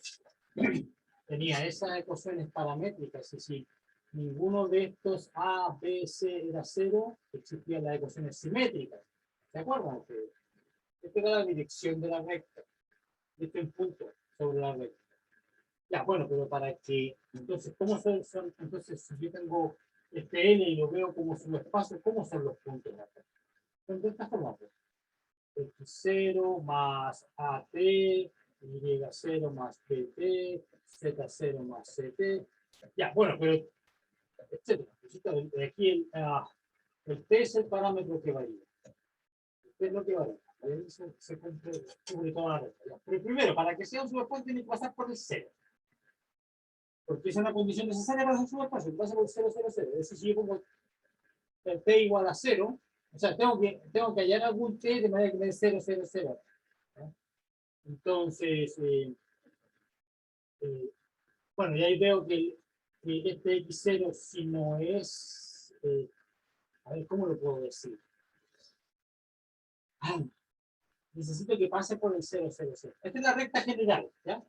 Speaker 1: tenía esas ecuaciones paramétricas, es decir, ninguno de estos A, B, C era 0, existían las ecuaciones simétricas. ¿Se acuerdan? Esta era la dirección de la recta. Este es un punto sobre la recta. Ya, bueno, pero para que, entonces, ¿cómo son? Entonces, si yo tengo este N y lo veo como subespacio, ¿cómo son los puntos acá? Son de esta forma. X0 más AT, Y0 más PT, Z0 más CT. Ya, bueno, pero, etcétera. Aquí el T es el parámetro que varía. El T es lo que varía. Ahí se cubre toda la recta. Pero primero, para que sea un subespacio, tiene que pasar por el 0. Porque es una condición necesaria para hacer subespacio. Pasa por el 0, 0, 0. Es decir, si yo pongo el T igual a 0, o sea, tengo que hallar algún T de manera que me dé 0, 0, 0. Entonces, bueno, y ahí veo que este X0, si no es, a ver, ¿cómo lo puedo decir? Necesito que pase por el 0, 0, 0. Esta es la recta general, ¿ya?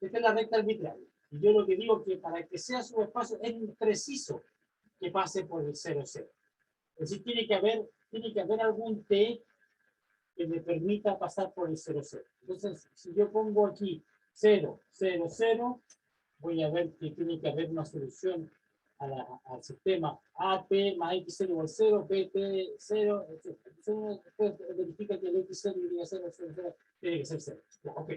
Speaker 1: Esta es la recta arbitraria. Y yo lo que digo es que para que sea subespacio es preciso que pase por el 0, 0. Es decir, tiene que haber algún T que me permita pasar por el 0, 0. Entonces, si yo pongo aquí 0, 0, 0, voy a ver que tiene que haber una solución al sistema AT más X0 igual 0, BT 0, etc. Después verifica que el X0 y Y0, 0, 0 tiene que ser 0. Ya, ok.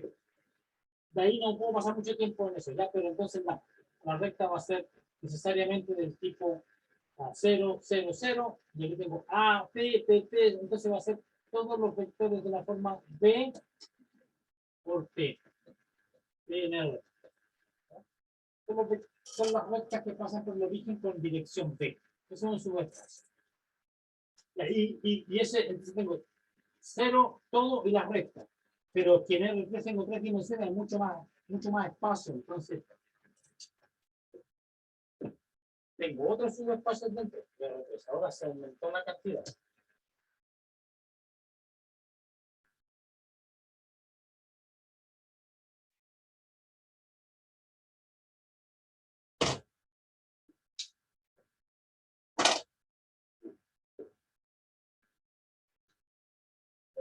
Speaker 1: De ahí no puedo pasar mucho tiempo en eso, ya, pero entonces la recta va a ser necesariamente del tipo 0, 0, 0, y aquí tengo A, P, P, P, entonces va a ser todos los vectores de la forma B por T. P en R. Son las rectas que pasan por el origen con dirección B. Esas son sus rectas. Y ese, entonces tengo 0, todo y las rectas. Pero que en R3 tengo 3 dimensiones, hay mucho más espacio. Entonces, tengo otros subespacios dentro de R3. Ahora se aumentó la cantidad.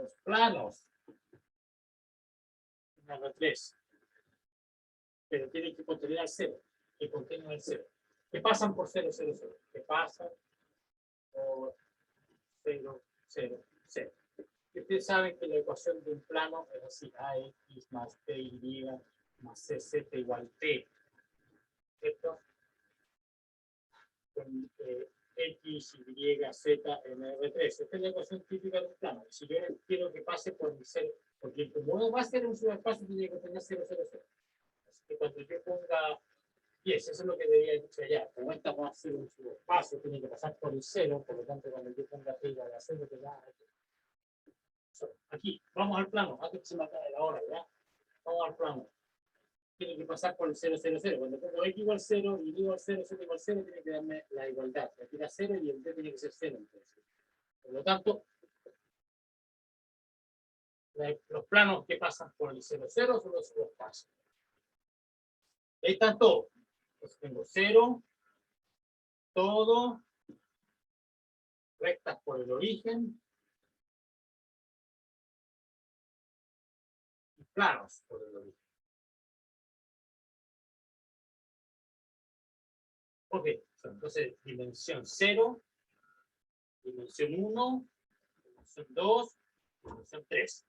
Speaker 1: los planos en R3, pero tienen que contener al 0, que contienen al 0, que pasan por 0, 0, 0, que pasan por 0, 0, 0. Y ustedes saben que la ecuación de un plano es así: AX más BY más CZ igual T, ¿cierto? Con X, Y, Z en R3. Esta es la ecuación típica de un plano. Si yo quiero que pase por el 0, porque como va a ser un subespacio, tiene que tener 0, 0, 0. Así que cuando yo ponga 10, eso es lo que debería decir allá. Como esta va a ser un subespacio, tiene que pasar por el 0, por lo tanto, cuando yo ponga T igual a 0, que va aquí, vamos al plano, antes que se me acabe la hora, ¿ya? Vamos al plano. Tiene que pasar por el 0, 0, 0. Cuando pongo X igual 0, Y igual 0, Z igual 0, tiene que darme la igualdad. Me tira 0 y el D tiene que ser 0. Entonces. Por lo tanto, los planos que pasan por el 0, 0 son los subespacios. Ahí están todos. Entonces tengo 0, todo, rectas por el origen, y planos por el origen. Ok, entonces dimensión 0, dimensión 1, dimensión 2, dimensión 3.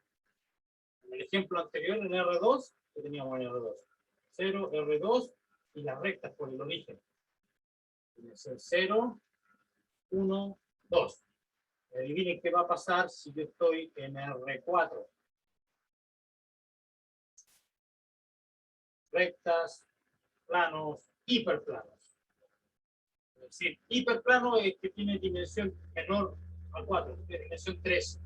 Speaker 1: En el ejemplo anterior, en R2, que teníamos en R2, 0, R2 y las rectas por el origen. Dimensión 0, 1, 2. Adivinen qué va a pasar si yo estoy en R4. Rectas, planos, hiperplanos. Es decir, hiperplano es que tiene dimensión menor a 4, tiene dimensión 3.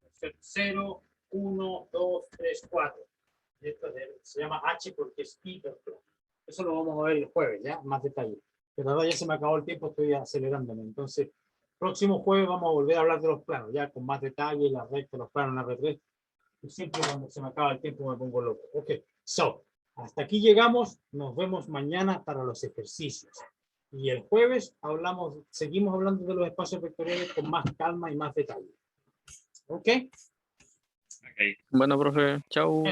Speaker 1: Dimensión 0, 1, 2, 3, 4. Y esto se llama H porque es hiperplano. Eso lo vamos a ver el jueves, ¿ya? Más detalle. Pero ahora ya se me acabó el tiempo, estoy acelerándome. Entonces, próximo jueves vamos a volver a hablar de los planos, ya con más detalle, la recta, los planos en R3. Y siempre cuando se me acaba el tiempo me pongo loco. Ok, so, hasta aquí llegamos. Nos vemos mañana para los ejercicios. Y el jueves seguimos hablando de los espacios vectoriales con más calma y más detalle. ¿Ok?
Speaker 2: Ok.
Speaker 4: Bueno, profe, chau.